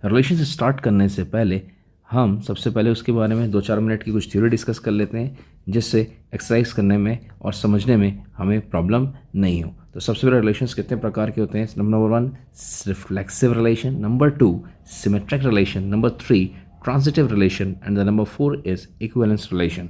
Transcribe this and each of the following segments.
Relation start करने से पहले हम सबसे पहले उसके बारे में 2-4 मिनट की कुछ थ्योरी डिस्कस कर लेते हैं, जिससे एक्सरसाइज करने में और समझने में हमें प्रॉब्लम नहीं हो। तो सबसे पहले रिलेशंस कितने प्रकार के होते हैं? Number 1 reflexive relation, number 2 symmetric relation, number 3 transitive relation and the number 4 is equivalence relation.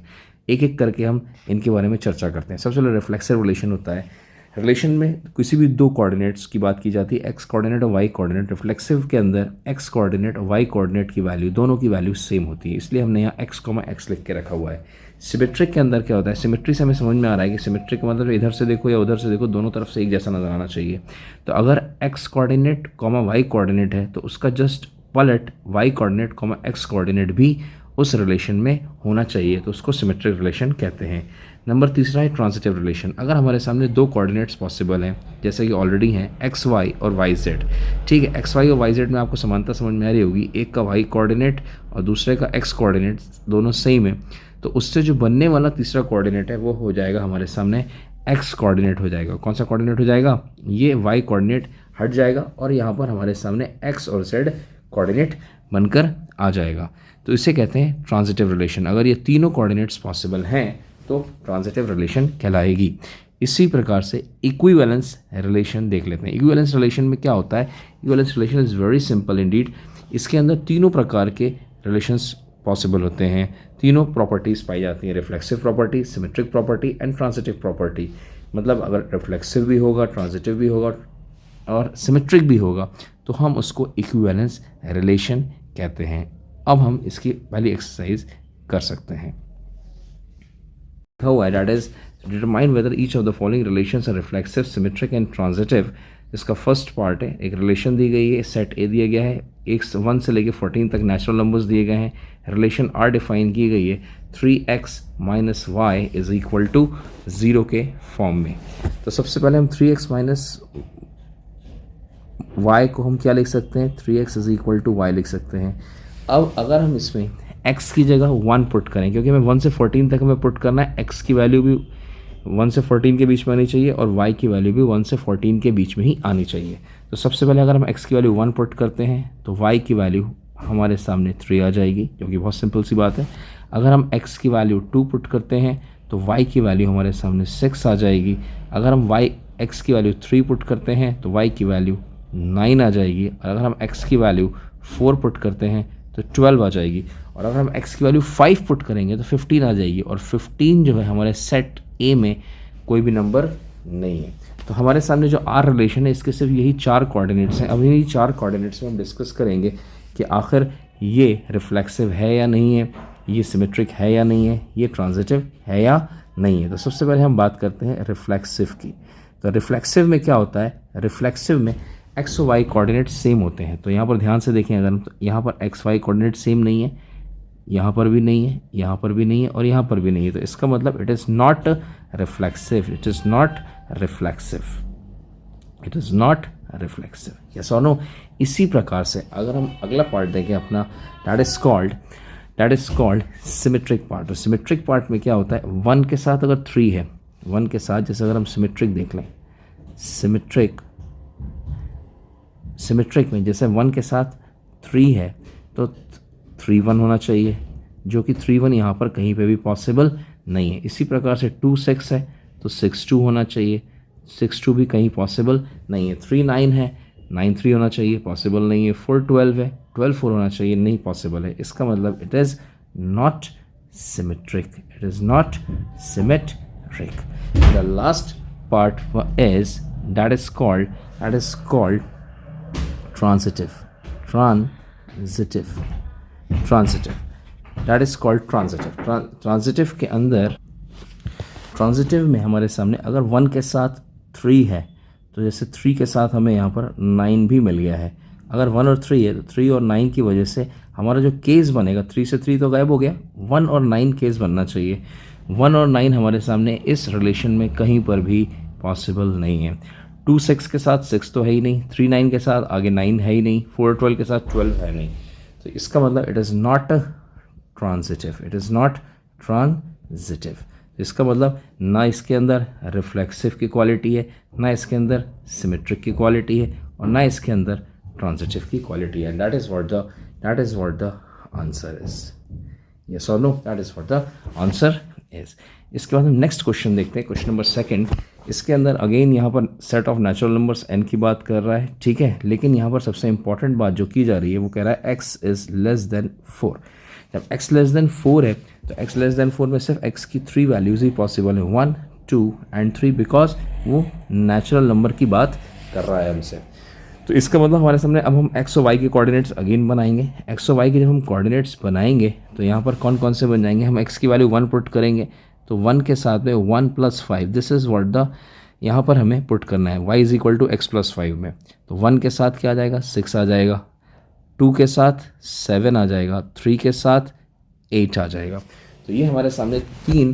एक एक करके हम इनके बारे में चर्चा करते हैं। सबसे पहले रिफ्लेक्सिव रिलेशन होता है। रिलेशन में किसी भी दो कोऑर्डिनेट्स की बात की जाती है, एक्स कोऑर्डिनेट और वाई कोऑर्डिनेट। रिफ्लेक्सिव के अंदर एक्स कोऑर्डिनेट और वाई कोऑर्डिनेट की वैल्यू, दोनों की वैल्यू सेम होती है, इसलिए हमने यहाँ एक्स कॉमा एक्स लिख के रखा हुआ है। सिमेट्रिक के अंदर क्या होता है? सिमेट्री से हमें समझ में आ रहा है कि सिमेट्रिक का मतलब इधर से देखो या उधर से देखो, दोनों तरफ से एक जैसा नजर आना चाहिए। तो अगर x coordinate comma y coordinate है तो उसका जस्ट पलट y coordinate comma x coordinate भी उस रिलेशन में होना चाहिए, तो उसको सिमेट्रिक रिलेशन कहते हैं। नंबर तीसरा है ट्रांजिटिव रिलेशन। अगर हमारे सामने दो कोऑर्डिनेट्स पॉसिबल हैं, जैसे कि ऑलरेडी हैं एक्स वाई और वाई जेड, ठीक है, एक्स वाई और वाई जेड में आपको समानता समझ में आ रही होगी, एक का वाई कोऑर्डिनेट और दूसरे का एक्स कोऑर्डिनेट दोनों सेम है, तो उससे जो बनने वाला तीसरा कोऑर्डिनेट है वो हो जाएगा हमारे सामने एक्स कोऑर्डिनेट हो जाएगा। कौन सा कोऑर्डिनेट हो जाएगा? ये वाई कोऑर्डिनेट हट जाएगा और यहाँ पर हमारे सामने एक्स और जेड कोऑर्डिनेट बनकर आ जाएगा, तो इसे कहते हैं ट्रांजिटिव रिलेशन। अगर ये तीनों कोऑर्डिनेट्स पॉसिबल हैं तो ट्रांजिटिव रिलेशन कहलाएगी। इसी प्रकार से इक्विवेलेंस रिलेशन देख लेते हैं। इक्विवेलेंस रिलेशन में क्या होता है? Equivalence relation is very simple Indeed. इसके अंदर तीनों प्रकार के रिलेशंस पॉसिबल होते हैं, तीनों प्रॉपर्टीज़ पाई जाती हैं, reflexive property, symmetric property and transitive property. मतलब अगर रिफ्लेक्सिव भी होगा, ट्रांजिटिव भी होगा और सिमेट्रिक भी होगा तो हम उसको इक्विवेलेंस रिलेशन कहते हैं। अब हम इसकी पहली एक्सरसाइज कर सकते हैं। हुआ है that is determine whether each of the following relations are reflexive, symmetric and transitive. इसका फर्स्ट पार्ट है, एक रिलेशन दी गई है, सेट ए दिया गया है, 1 से लेकर 14 तक नेचुरल नंबर्स दिए गए हैं, रिलेशन आर डिफाइन की गई है 3x minus y is equal to 0 के फॉर्म में। तो सबसे पहले हम 3x माइनस वाई को हम क्या लिख सकते हैं? 3x is equal to Y लिख सकते हैं। अब अगर हम इसमें x की जगह 1 पुट करें, क्योंकि हमें 1 से 14 तक हमें पुट करना है, x की वैल्यू भी 1 से 14 के बीच में आनी चाहिए और y की वैल्यू भी 1 से 14 के बीच में ही आनी चाहिए। तो सबसे पहले अगर हम x की वैल्यू 1 पुट करते हैं तो y की वैल्यू हमारे सामने 3 आ जाएगी, जो कि बहुत सिंपल सी बात है। अगर हम x की वैल्यू 2 पुट करते हैं तो y की वैल्यू हमारे सामने 6 आ जाएगी। अगर हम x की वैल्यू 3 पुट करते हैं तो y की वैल्यू 9 आ जाएगी। और अगर हम x की वैल्यू 4 पुट करते हैं तो 12 आ जाएगी। और अगर हम x की वैल्यू 5 पुट करेंगे तो 15 आ जाएगी। और 15 जो है हमारे सेट ए में कोई भी नंबर नहीं है। तो हमारे सामने जो आर रिलेशन है इसके सिर्फ यही 4 कोऑर्डिनेट्स हैं। अब इन्हीं 4 कोऑर्डिनेट्स में हम डिस्कस करेंगे कि आखिर ये रिफ्लेक्सिव है या नहीं है, ये सिमेट्रिक है या नहीं है, ये ट्रांजिटिव है या नहीं है। तो सबसे पहले हम बात करते हैं रिफ्लेक्सिव की। तो रिफ्लेक्सिव में क्या होता है? रिफ्लेक्सिव में एक्स और वाई कोऑर्डिनेट सेम होते हैं। तो यहाँ पर ध्यान से देखें, अगर तो यहाँ पर एक्स वाई कोऑर्डिनेट सेम नहीं है, यहाँ पर भी नहीं है, यहाँ पर भी नहीं है और यहाँ पर भी नहीं है, तो इसका मतलब it is not reflexive, it is not reflexive, it is not reflexive. Yes और नो? इसी प्रकार से अगर हम अगला पार्ट देखें अपना, that is called symmetric part. और सिमेट्रिक पार्ट में क्या होता है? 1 के साथ अगर 3 है, 1 के साथ, जैसे अगर हम सिमेट्रिक देख लें, सिमेट्रिक में जैसे 1 के साथ 3 है तो 3 1 होना चाहिए, जो कि 3 1 यहाँ पर कहीं पे भी पॉसिबल नहीं है। इसी प्रकार से 2 6 है तो 6 2 होना चाहिए, 6 2 भी कहीं पॉसिबल नहीं है। 3 9 है, 9 3 होना चाहिए, पॉसिबल नहीं है। 4 12 है, 12 4 होना चाहिए, नहीं पॉसिबल है। इसका मतलब it is not symmetric, it is not symmetric. The last part is that is called transitive, that is called transitive के अंदर, ट्रांजिटिव में हमारे सामने अगर 1 के साथ 3 है तो जैसे 3 के साथ हमें यहाँ पर 9 भी मिल गया है। अगर 1 और 3 है तो 3 और 9 की वजह से हमारा जो केस बनेगा, 3 से 3 तो गायब हो गया, 1 और 9 केस बनना चाहिए। 1 और 9 हमारे सामने इस रिलेशन में कहीं पर भी पॉसिबल नहीं है। 2 6 के साथ 6 तो है ही नहीं, 3 9 के साथ आगे 9 है ही नहीं, 4 12 के साथ 12 है नहीं। तो इसका मतलब it is not transitive, it is not transitive. इसका मतलब ना इसके अंदर रिफ्लेक्सिव की क्वालिटी है, ना इसके अंदर सिमेट्रिक की क्वालिटी है और ना इसके अंदर ट्रांजिटिव की क्वालिटी है. That is what the answer is. Yes और no, that is what the answer is. इसके बाद हम नेक्स्ट क्वेश्चन देखते हैं, क्वेश्चन नंबर सेकंड. इसके अंदर अगेन यहाँ पर set of natural numbers n की बात कर रहा है, ठीक है. लेकिन यहाँ पर सबसे इंपॉर्टेंट बात जो की जा रही है वो कह रहा है x इज़ लेस देन 4. जब x लेस देन 4 है तो x लेस देन 4 में सिर्फ x की 3 वैल्यूज़ ही पॉसिबल है, 1, 2 एंड 3, बिकॉज वो नेचुरल नंबर की बात कर रहा है हमसे. तो इसका मतलब हमारे सामने अब हम x और y के कोऑर्डिनेट्स अगेन बनाएंगे. x और y के जब हम कोऑर्डिनेट्स बनाएंगे तो यहाँ पर कौन कौन से बन जाएंगे. हम x की वैल्यू 1 पुट करेंगे तो 1 के साथ में 1 + 5, दिस इज़ व्हाट द यहाँ पर हमें पुट करना है. y is equal to x + 5 में तो 1 के साथ क्या आ जाएगा, 6 आ जाएगा, 2 के साथ 7 आ जाएगा, 3 के साथ 8 आ जाएगा. तो ये हमारे सामने 3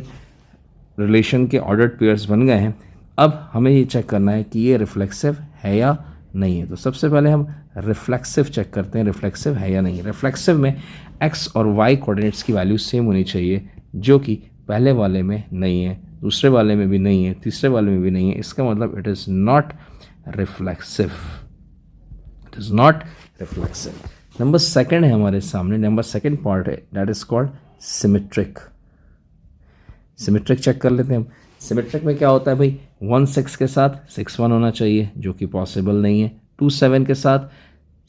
रिलेशन के ऑर्डर्ड पेयर्स बन गए हैं. अब हमें ये चेक करना है कि ये रिफ्लेक्सिव है या नहीं है. तो सबसे पहले हम रिफ्लेक्सिव चेक करते हैं, रिफ्लेक्सिव है या नहीं. रिफ्लेक्सिव में x और y कोऑर्डिनेट्स की वैल्यू सेम होनी चाहिए, जो कि पहले वाले में नहीं है, दूसरे वाले में भी नहीं है, तीसरे वाले में भी नहीं है. इसका मतलब it is not reflexive. It is not reflexive. Number second है हमारे सामने, नंबर सेकंड पार्ट है, that is called symmetric. Symmetric check कर लेते हैं हम. सिमेट्रिक में क्या होता है भाई, 1 6 के साथ 6 1 होना चाहिए, जो कि पॉसिबल नहीं है. 2 7 के साथ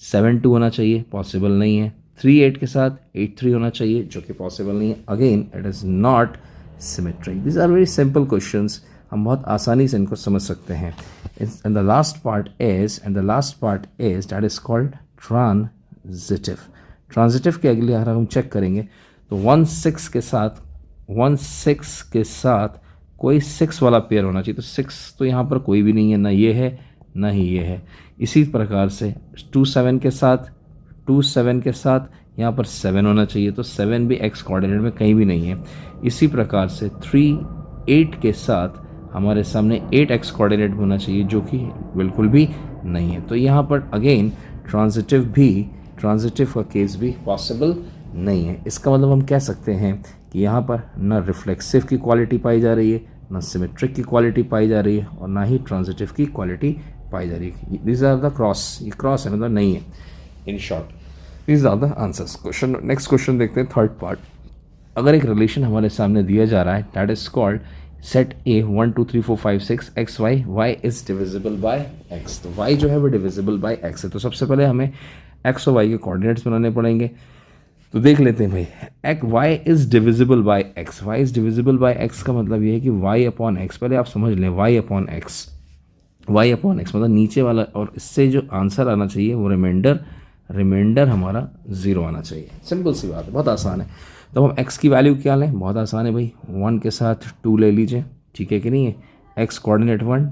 7 2 होना चाहिए, पॉसिबल नहीं है. 3 8 के साथ 8 3 होना चाहिए, जो कि पॉसिबल नहीं है. Again it is not symmetric. This are very simple questions, हम बहुत आसानी से इनको समझ सकते हैं. And the last part is that is called transitive. Transitive के अगले अगर हम चेक करेंगे तो 1 6 के साथ कोई 6 वाला पेयर होना चाहिए. तो 6 तो यहाँ पर कोई भी नहीं है, ना ये है ना ही ये है. इसी प्रकार से 2 7 के साथ यहाँ पर 7 होना चाहिए, तो 7 भी x कोऑर्डिनेट में कहीं भी नहीं है. इसी प्रकार से 3 8 के साथ हमारे सामने 8x कोऑर्डिनेट होना चाहिए, जो कि बिल्कुल भी नहीं है. तो यहाँ पर अगेन ट्रांजिटिव का केस भी पॉसिबल नहीं है. इसका मतलब हम कह सकते हैं कि यहाँ पर ना रिफ्लेक्सिव की क्वालिटी पाई जा रही है, ना सिमेट्रिक की क्वालिटी पाई जा रही है, और ना ही ट्रांजिटिव की क्वालिटी पाई जा रही है. दिस आर द क्रॉस, ये क्रॉस है, मतलब नहीं है. In short this are the answers. Next question देखते हैं, थर्ड पार्ट. अगर एक रिलेशन हमारे सामने दिया जा रहा है, that is called set A 1 2 3 4 5 6 x y is divisible by x. तो y जो है वो डिविजिबल बाय x है. तो सबसे पहले हमें x और y के कोऑर्डिनेट्स बनाने पड़ेंगे. तो देख लेते हैं भाई, y is divisible by x. y is divisible by x का मतलब ये है कि y अपॉन x, पहले आप समझ लें, y अपॉन x मतलब नीचे वाला, और इससे जो आंसर आना चाहिए वो रिमाइंडर हमारा 0 आना चाहिए. सिंपल सी बात है, बहुत आसान है. तो हम x की वैल्यू क्या लें, बहुत आसान है भाई, 1 के साथ 2 ले लीजिए, ठीक है कि नहीं है. x कोऑर्डिनेट 1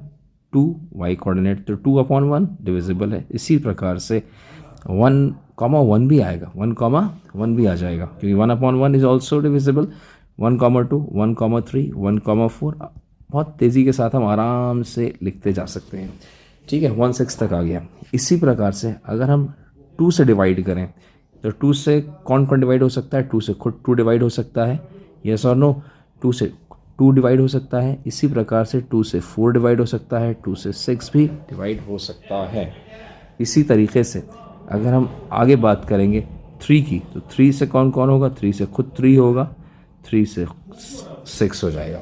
2, y कोऑर्डिनेट तो 2/1 डिविजिबल है. इसी प्रकार से 1 भी आएगा, 1 भी आ जाएगा, क्योंकि 1/1 इज ऑल्सो डिविजिबल. 1,2 1,3 1,4 बहुत तेज़ी के साथ हम आराम से लिखते जा सकते हैं, ठीक है. 1 6 तक आ गया. इसी प्रकार से अगर हम 2 से डिवाइड करें तो 2 से कौन डिवाइड हो सकता है, 2 से खुद 2 डिवाइड हो सकता है, यस और नो. 2 से 2 डिवाइड हो सकता है. इसी प्रकार से 2 से 4 डिवाइड हो सकता है, 2 से 6 भी डिवाइड हो सकता है. इसी तरीके से अगर हम आगे बात करेंगे 3 की, तो 3 से कौन होगा, 3 से खुद 3 होगा, 3 से 6 हो जाएगा,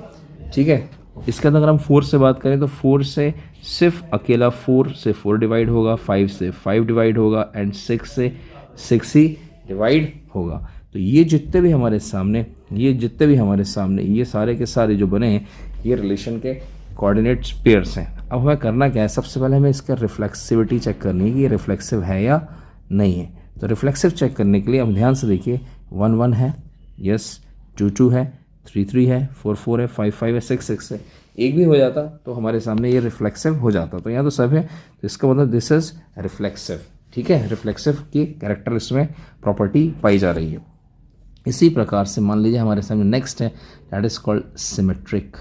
ठीक है. इसके अंदर अगर हम 4 से बात करें तो 4 से सिर्फ अकेला 4 से 4 डिवाइड होगा, 5 से 5 डिवाइड होगा, एंड 6 से 6 ही डिवाइड होगा. तो ये जितने भी हमारे सामने ये सारे के सारे जो बने हैं, ये रिलेशन के कोऑर्डिनेट्स पेयर्स हैं. अब हमें करना क्या है, सबसे पहले हमें इसका रिफ्लेक्सिविटी चेक करनी है कि ये रिफ्लेक्सिव है या नहीं है. तो रिफ्लेक्सिव चेक करने के लिए हम ध्यान से देखिए, 1 1 है, यस, 2 2 है, 3 3 है, 4 4 है, 5 5 है, 6 6 है. एक भी हो जाता तो हमारे सामने ये रिफ्लेक्सिव हो जाता. तो यहाँ तो सब है, तो इसका मतलब दिस इज रिफ्लेक्सिव, ठीक है. रिफ्लेक्सिव की कैरेक्टर इसमें प्रॉपर्टी पाई जा रही है. इसी प्रकार से मान लीजिए हमारे सामने नेक्स्ट है, that is called symmetric.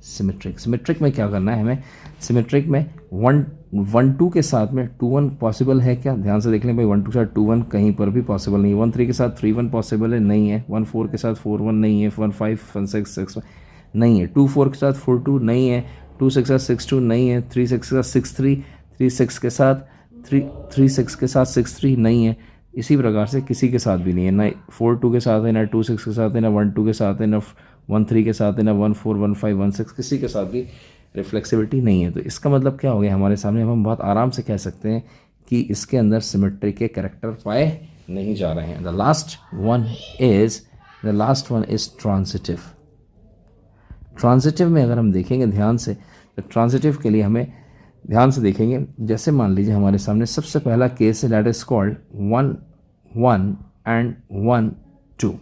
Symmetric में क्या करना है हमें, सिमेट्रिक में 1 2 के साथ में 2 1 पॉसिबल है क्या, ध्यान से देख लें भाई. 1 2 के साथ 2 1 कहीं पर भी पॉसिबल नहीं है. 1 3 के साथ 3 1 पॉसिबल है, नहीं है. 1 4 के साथ 4 1 नहीं है. 1 5 1 6 6 नहीं है. 2 4 के साथ 4 2 नहीं है. 2 6 के साथ 6 2 नहीं है. 3 6 के साथ 6 3 6 के साथ 6 के साथ 6 3 नहीं है। इसी प्रकार से किसी के साथ भी नहीं है, ना 4 2 के साथ है, ना 2 6 के साथ है, ना 1 2 के साथ है, ना 1 3 के साथ है, ना 1 4 1 5 1 6, किसी के साथ भी रिफ्लेक्सिविटी नहीं है। तो इसका मतलब क्या हो गया हमारे सामने, हम बहुत आराम से कह सकते हैं कि इसके अंदर सिमेट्री के कैरेक्टर पाए नहीं जा रहे हैं। The last one is transitive. Transitive में अगर हम देखेंगे ध्यान से, तो ट्रांजिटिव के लिए हमें ध्यान से देखेंगे। जैसे मान लीजिए हमारे सामने सबसे पहला केस है, दैट इज कॉल्ड 1 1 एंड 1 2।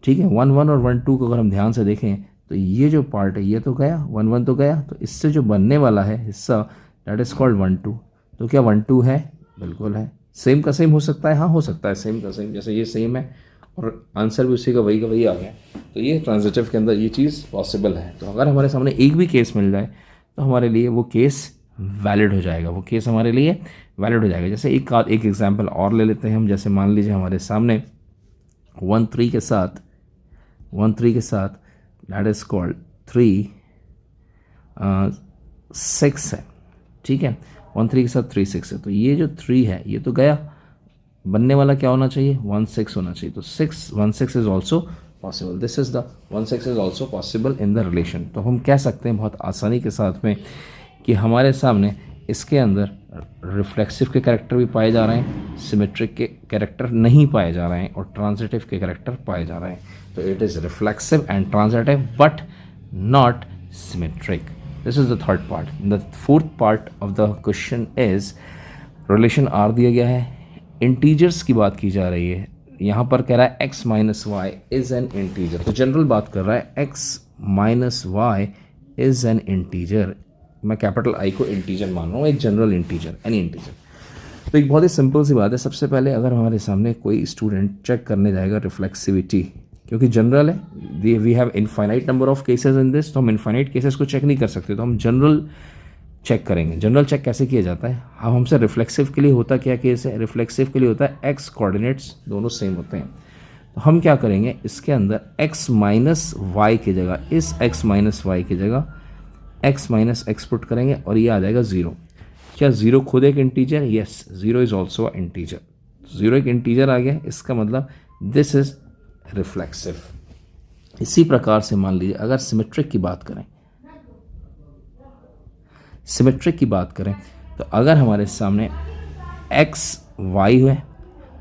ठीक है, 1 1 और 1 2 को अगर हम ध्यान से देखें तो ये जो पार्ट है ये तो गया, 1 1 तो गया, तो इससे जो बनने वाला है हिस्सा दैट इज कॉल्ड 1 2। तो क्या 1 2 है? बिल्कुल है। सेम का सेम हो सकता है, हाँ हो सकता है सेम का सेम, जैसे ये सेम है और आंसर भी उसी का वही आ गया। तो ये ट्रांजिटिव के अंदर ये चीज़ पॉसिबल है। तो अगर हमारे सामने एक भी केस मिल जाए तो हमारे लिए वो केस वैलिड हो जाएगा, वो केस हमारे लिए वैलिड हो जाएगा। जैसे एक एग्जाम्पल और ले लेते हैं हम। जैसे मान लीजिए हमारे सामने 1 3 के साथ दैट इज कॉल्ड 3 6 है। ठीक है, 1 3 के साथ 3 6 है। तो ये जो 3 है ये तो गया, बनने वाला क्या होना चाहिए? 1 6 होना चाहिए। तो 1 6 is also possible. This is the 1 6 is also possible in the relation. तो हम कह सकते हैं बहुत आसानी के साथ में कि हमारे सामने इसके अंदर रिफ्लेक्सिव के कैरेक्टर भी पाए जा रहे हैं, सिमेट्रिक के कैरेक्टर नहीं पाए जा रहे हैं, और ट्रांजिटिव के कैरेक्टर पाए जा रहे हैं। तो it is reflexive and transitive but not symmetric. This is the third part. The fourth part of the question is relation R दिया गया है, इंटीजर्स की बात की जा रही है। यहाँ पर कह रहा है x minus y is an integer. तो जनरल बात कर रहा है x minus y is an integer. मैं कैपिटल I को इंटीजर मान रहा हूँ, एक जनरल इंटीजर, एनी इंटीजर। तो एक बहुत ही सिंपल सी बात है। सबसे पहले अगर हमारे सामने कोई स्टूडेंट चेक करने जाएगा रिफ्लेक्सिविटी, क्योंकि जनरल है, we have infinite number of cases in this, तो हम इनफाइनाइट केसेस को चेक नहीं कर सकते, तो हम जनरल चेक करेंगे। जनरल चेक कैसे किया जाता है? हम हमसे रिफ्लेक्सिव के लिए होता क्या केस है? रिफ्लेक्सिव के लिए होता है एक्स कोऑर्डिनेट्स दोनों सेम होते हैं। तो हम क्या करेंगे, इसके अंदर x माइनस वाई की जगह, इस x माइनस वाई की जगह x माइनस एक्स पुट करेंगे और ये आ जाएगा 0। क्या 0 खुद एक integer? Yes, 0 is also a integer. 0 एक इंटीजर आ गया, इसका मतलब दिस इज रिफ्लेक्सिव। इसी प्रकार से मान लीजिए अगर सिमेट्रिक की बात करें, तो अगर हमारे सामने x y है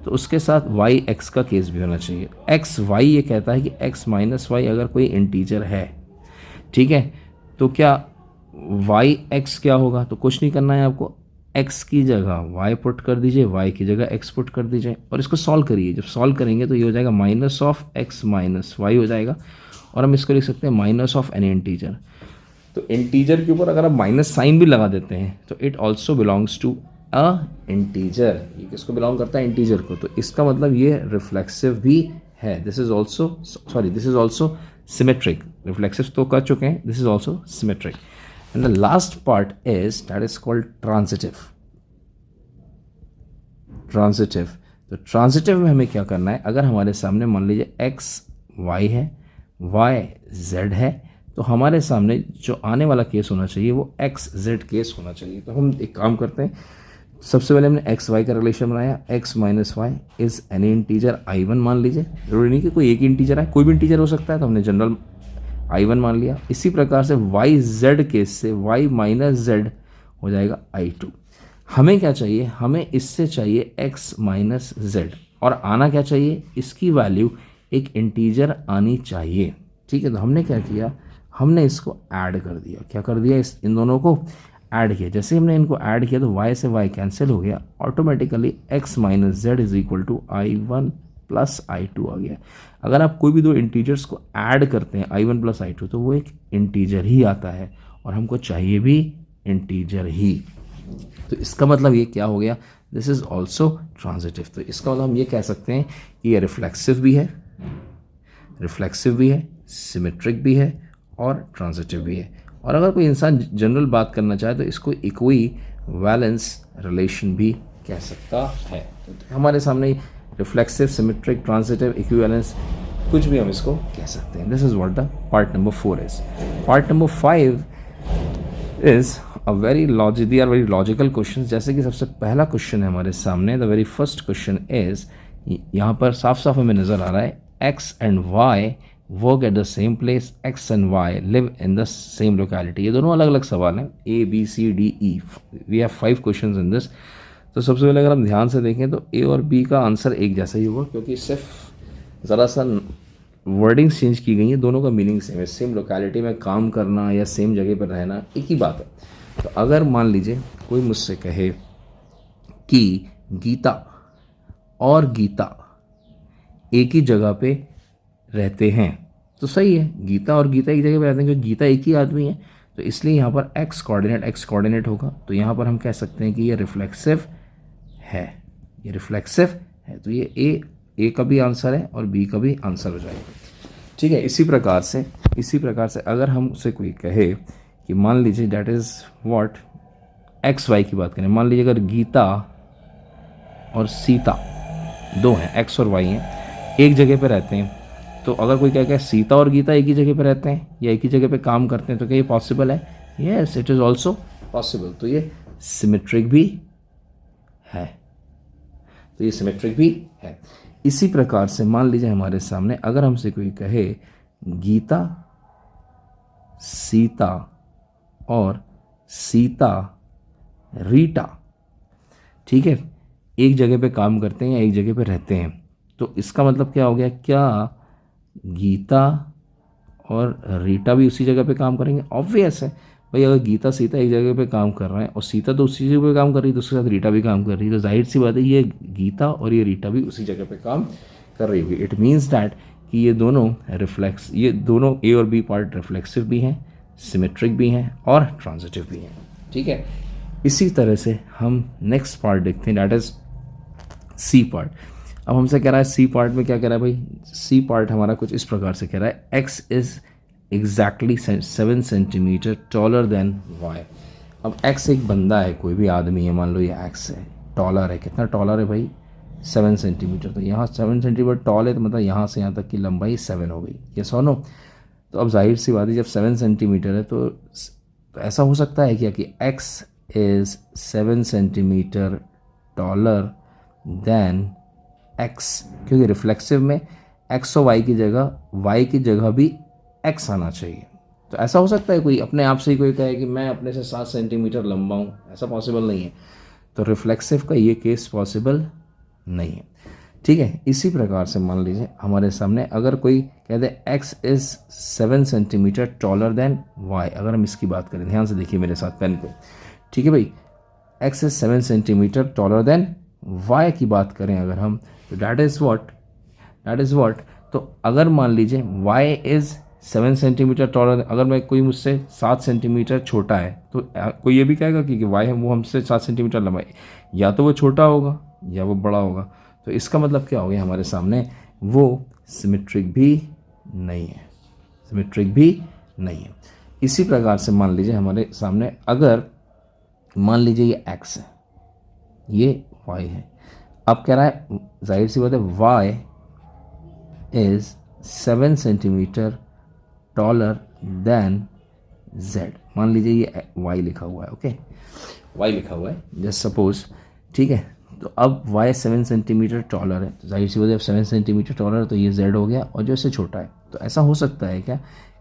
तो उसके साथ y x का केस भी होना चाहिए। x y ये कहता है कि x माइनस वाई अगर कोई इंटीजर है, ठीक है, तो क्या y x क्या होगा? तो कुछ नहीं करना है आपको, x की जगह y पुट कर दीजिए, y की जगह x पुट कर दीजिए और इसको सॉल्व करिए। जब सॉल्व करेंगे तो ये हो जाएगा minus of x minus y हो जाएगा, और हम इसको लिख सकते हैं माइनस ऑफ एन इंटीजर। तो इंटीजर के ऊपर अगर आप माइनस साइन भी लगा देते हैं तो it also belongs to a integer. ये किसको बिलोंग करता है? इंटीजर को। तो इसका मतलब ये रिफ्लेक्सिव भी है। This is also symmetric. Reflexive तो कर चुके हैं, this is also symmetric. And the last part is that is called transitive. तो ट्रांजिटिव में हमें क्या करना है, अगर हमारे सामने मान लीजिए एक्स वाई है, वाई जेड है, तो हमारे सामने जो आने वाला केस होना चाहिए वो एक्स जेड केस होना चाहिए। तो हम एक काम करते हैं, सबसे पहले हमने एक्स वाई का रिलेशन बनाया, x minus y is any integer I1 मान लीजिए। जरूरी नहीं कि कोई एक इंटीजर है, कोई भी इंटीजर हो सकता है, तो हमने जनरल I1 मान लिया। इसी प्रकार से वाई जेड केस से वाई माइनस जेड हो जाएगा I2। हमें क्या चाहिए? हमें इससे चाहिए एक्स माइनस जेड, और आना क्या चाहिए? इसकी वैल्यू एक इंटीजर आनी चाहिए। ठीक है, तो हमने क्या किया, हमने इसको ऐड कर दिया। क्या कर दिया? इन दोनों को ऐड किया। जैसे हमने इनको ऐड किया तो y से y कैंसिल हो गया, automatically x minus z is equal to I1 plus I2 आ गया। अगर आप कोई भी दो इंटीजर्स को ऐड करते हैं I1 प्लस I2 तो वो एक इंटीजर ही आता है, और हमको चाहिए भी इंटीजर ही। तो इसका मतलब ये क्या हो गया? This is also transitive. तो इसका मतलब हम ये कह सकते हैं कि ये रिफ्लेक्सिव भी है, सिमेट्रिक भी है और ट्रांजिटिव भी है। और अगर कोई इंसान जनरल बात करना चाहे तो इसको इक्विवेलेंस रिलेशन भी कह सकता है। तो हमारे सामने रिफ्लेक्सिव, सिमेट्रिक, ट्रांजिटिव, इक्विवेलेंस, कुछ भी हम इसको कह सकते हैं। This is what the part number 4 is. Part number 5 is they are very logical question. जैसे कि सबसे पहला क्वेश्चन है हमारे सामने, the very first question is, यहाँ पर साफ साफ हमें नज़र आ रहा है x and y work at the same place, x and y live in the same locality. ये दोनों अलग अलग सवाल हैं, A B C D E, we have 5 question in this. तो सबसे पहले अगर हम ध्यान से देखें तो ए और बी का आंसर एक जैसा ही होगा, क्योंकि सिर्फ ज़रा सा वर्डिंग्स चेंज की गई हैं, दोनों का मीनिंग सेम है। सेम लोकेलिटी में काम करना या सेम जगह पर रहना एक ही बात है। तो अगर मान लीजिए कोई मुझसे कहे कि गीता और गीता एक ही जगह पे रहते हैं, तो सही है, गीता और गीता एक जगह पे रहते हैं क्योंकि गीता एक ही आदमी है, तो इसलिए यहाँ पर एक्स कोऑर्डिनेट होगा। तो यहाँ पर हम कह सकते हैं कि ये रिफ्लेक्सिव है, ये रिफ्लेक्सिव है। तो ये ए का भी आंसर है और बी का भी आंसर हो जाएगा। ठीक है, इसी प्रकार से अगर हमसे कोई कहे कि मान लीजिए that is what, x y की बात करें, मान लीजिए अगर गीता और सीता दो हैं, एक्स और वाई हैं, एक जगह पे रहते हैं, तो अगर कोई कहे सीता और गीता एक ही जगह पे रहते हैं या एक ही जगह पे काम करते हैं, तो क्या ये पॉसिबल है? Yes, it is also possible. तो ये सिमेट्रिक भी है, तो ये सिमेट्रिक भी है। इसी प्रकार से मान लीजिए हमारे सामने अगर हमसे कोई कहे गीता, सीता और सीता रीटा, ठीक है, एक जगह पे काम करते हैं या एक जगह पे रहते हैं, तो इसका मतलब क्या हो गया? क्या गीता और रीटा भी उसी जगह पे काम करेंगे? ऑब्वियस है भाई, अगर गीता सीता एक जगह पे काम कर रहे हैं और सीता तो उसी जगह पे काम कर रही है, तो उसके साथ रीटा भी काम कर रही है, तो जाहिर सी बात है ये गीता और ये रीटा भी उसी जगह पे काम कर रही होगी। इट मीन्स दैट कि ये दोनों ए और बी पार्ट रिफ्लेक्सिव भी हैं, सिमेट्रिक भी हैं और ट्रांजिटिव भी हैं। ठीक है, इसी तरह से हम नेक्स्ट पार्ट देखते हैं, दैट इज़ सी पार्ट। अब हमसे कह रहा है सी पार्ट में क्या कह रहा है भाई? सी पार्ट हमारा कुछ इस प्रकार से कह रहा है, x is exactly 7 centimetre taller than y. अब एक्स एक बंदा है, कोई भी आदमी है, मान लो ये एक्स है, टॉलर है, कितना टॉलर है भाई? 7 सेंटीमीटर। तो यहाँ 7 सेंटीमीटर टॉल है, तो मतलब यहाँ से यहाँ तक की लंबाई 7 हो गई, ये सोनो। तो अब जाहिर सी बात है, जब 7 सेंटीमीटर है तो ऐसा हो सकता है क्या कि x is 7 centimetre taller then x, क्योंकि रिफ्लेक्सिव में एक्स और वाई की जगह भी एक्स आना चाहिए। तो ऐसा हो सकता है कोई अपने आप से ही कोई कहे कि मैं अपने से 7 सेंटीमीटर लंबा हूँ? ऐसा पॉसिबल नहीं है। तो रिफ्लेक्सिव का ये केस पॉसिबल नहीं है। ठीक है, इसी प्रकार से मान लीजिए हमारे सामने अगर कोई कह दे X is 7 centimetre taller than Y, अगर हम इसकी बात करें, ध्यान से देखिए मेरे साथ पेन पे, ठीक है भाई, x is 7 centimetre taller than y की बात करें अगर हम, तो दैट इज़ व्हाट, तो अगर मान लीजिए वाई इज़ 7 सेंटीमीटर टॉलर, अगर मैं कोई मुझसे 7 सेंटीमीटर छोटा है, तो कोई ये भी कहेगा कि वाई है वो हमसे 7 सेंटीमीटर लंबा है, या तो वो छोटा होगा या वो बड़ा होगा। तो इसका मतलब क्या हो गया हमारे सामने? वो सिमेट्रिक भी नहीं है, इसी प्रकार से मान लीजिए हमारे सामने अगर मान लीजिए ये एक्स है, ये वाई है, अब कह रहा है जाहिर सी बात है y is 7 centimetre taller than z. मान लीजिए ये वाई लिखा हुआ है, ओके, वाई लिखा हुआ है जस्ट सपोज, ठीक है। तो अब वाई 7 सेंटीमीटर टॉलर है, तो जाहिर सी बात है 7 सेंटीमीटर टॉलर, तो ये जेड हो गया, और जो इससे छोटा है, तो ऐसा हो सकता है क्या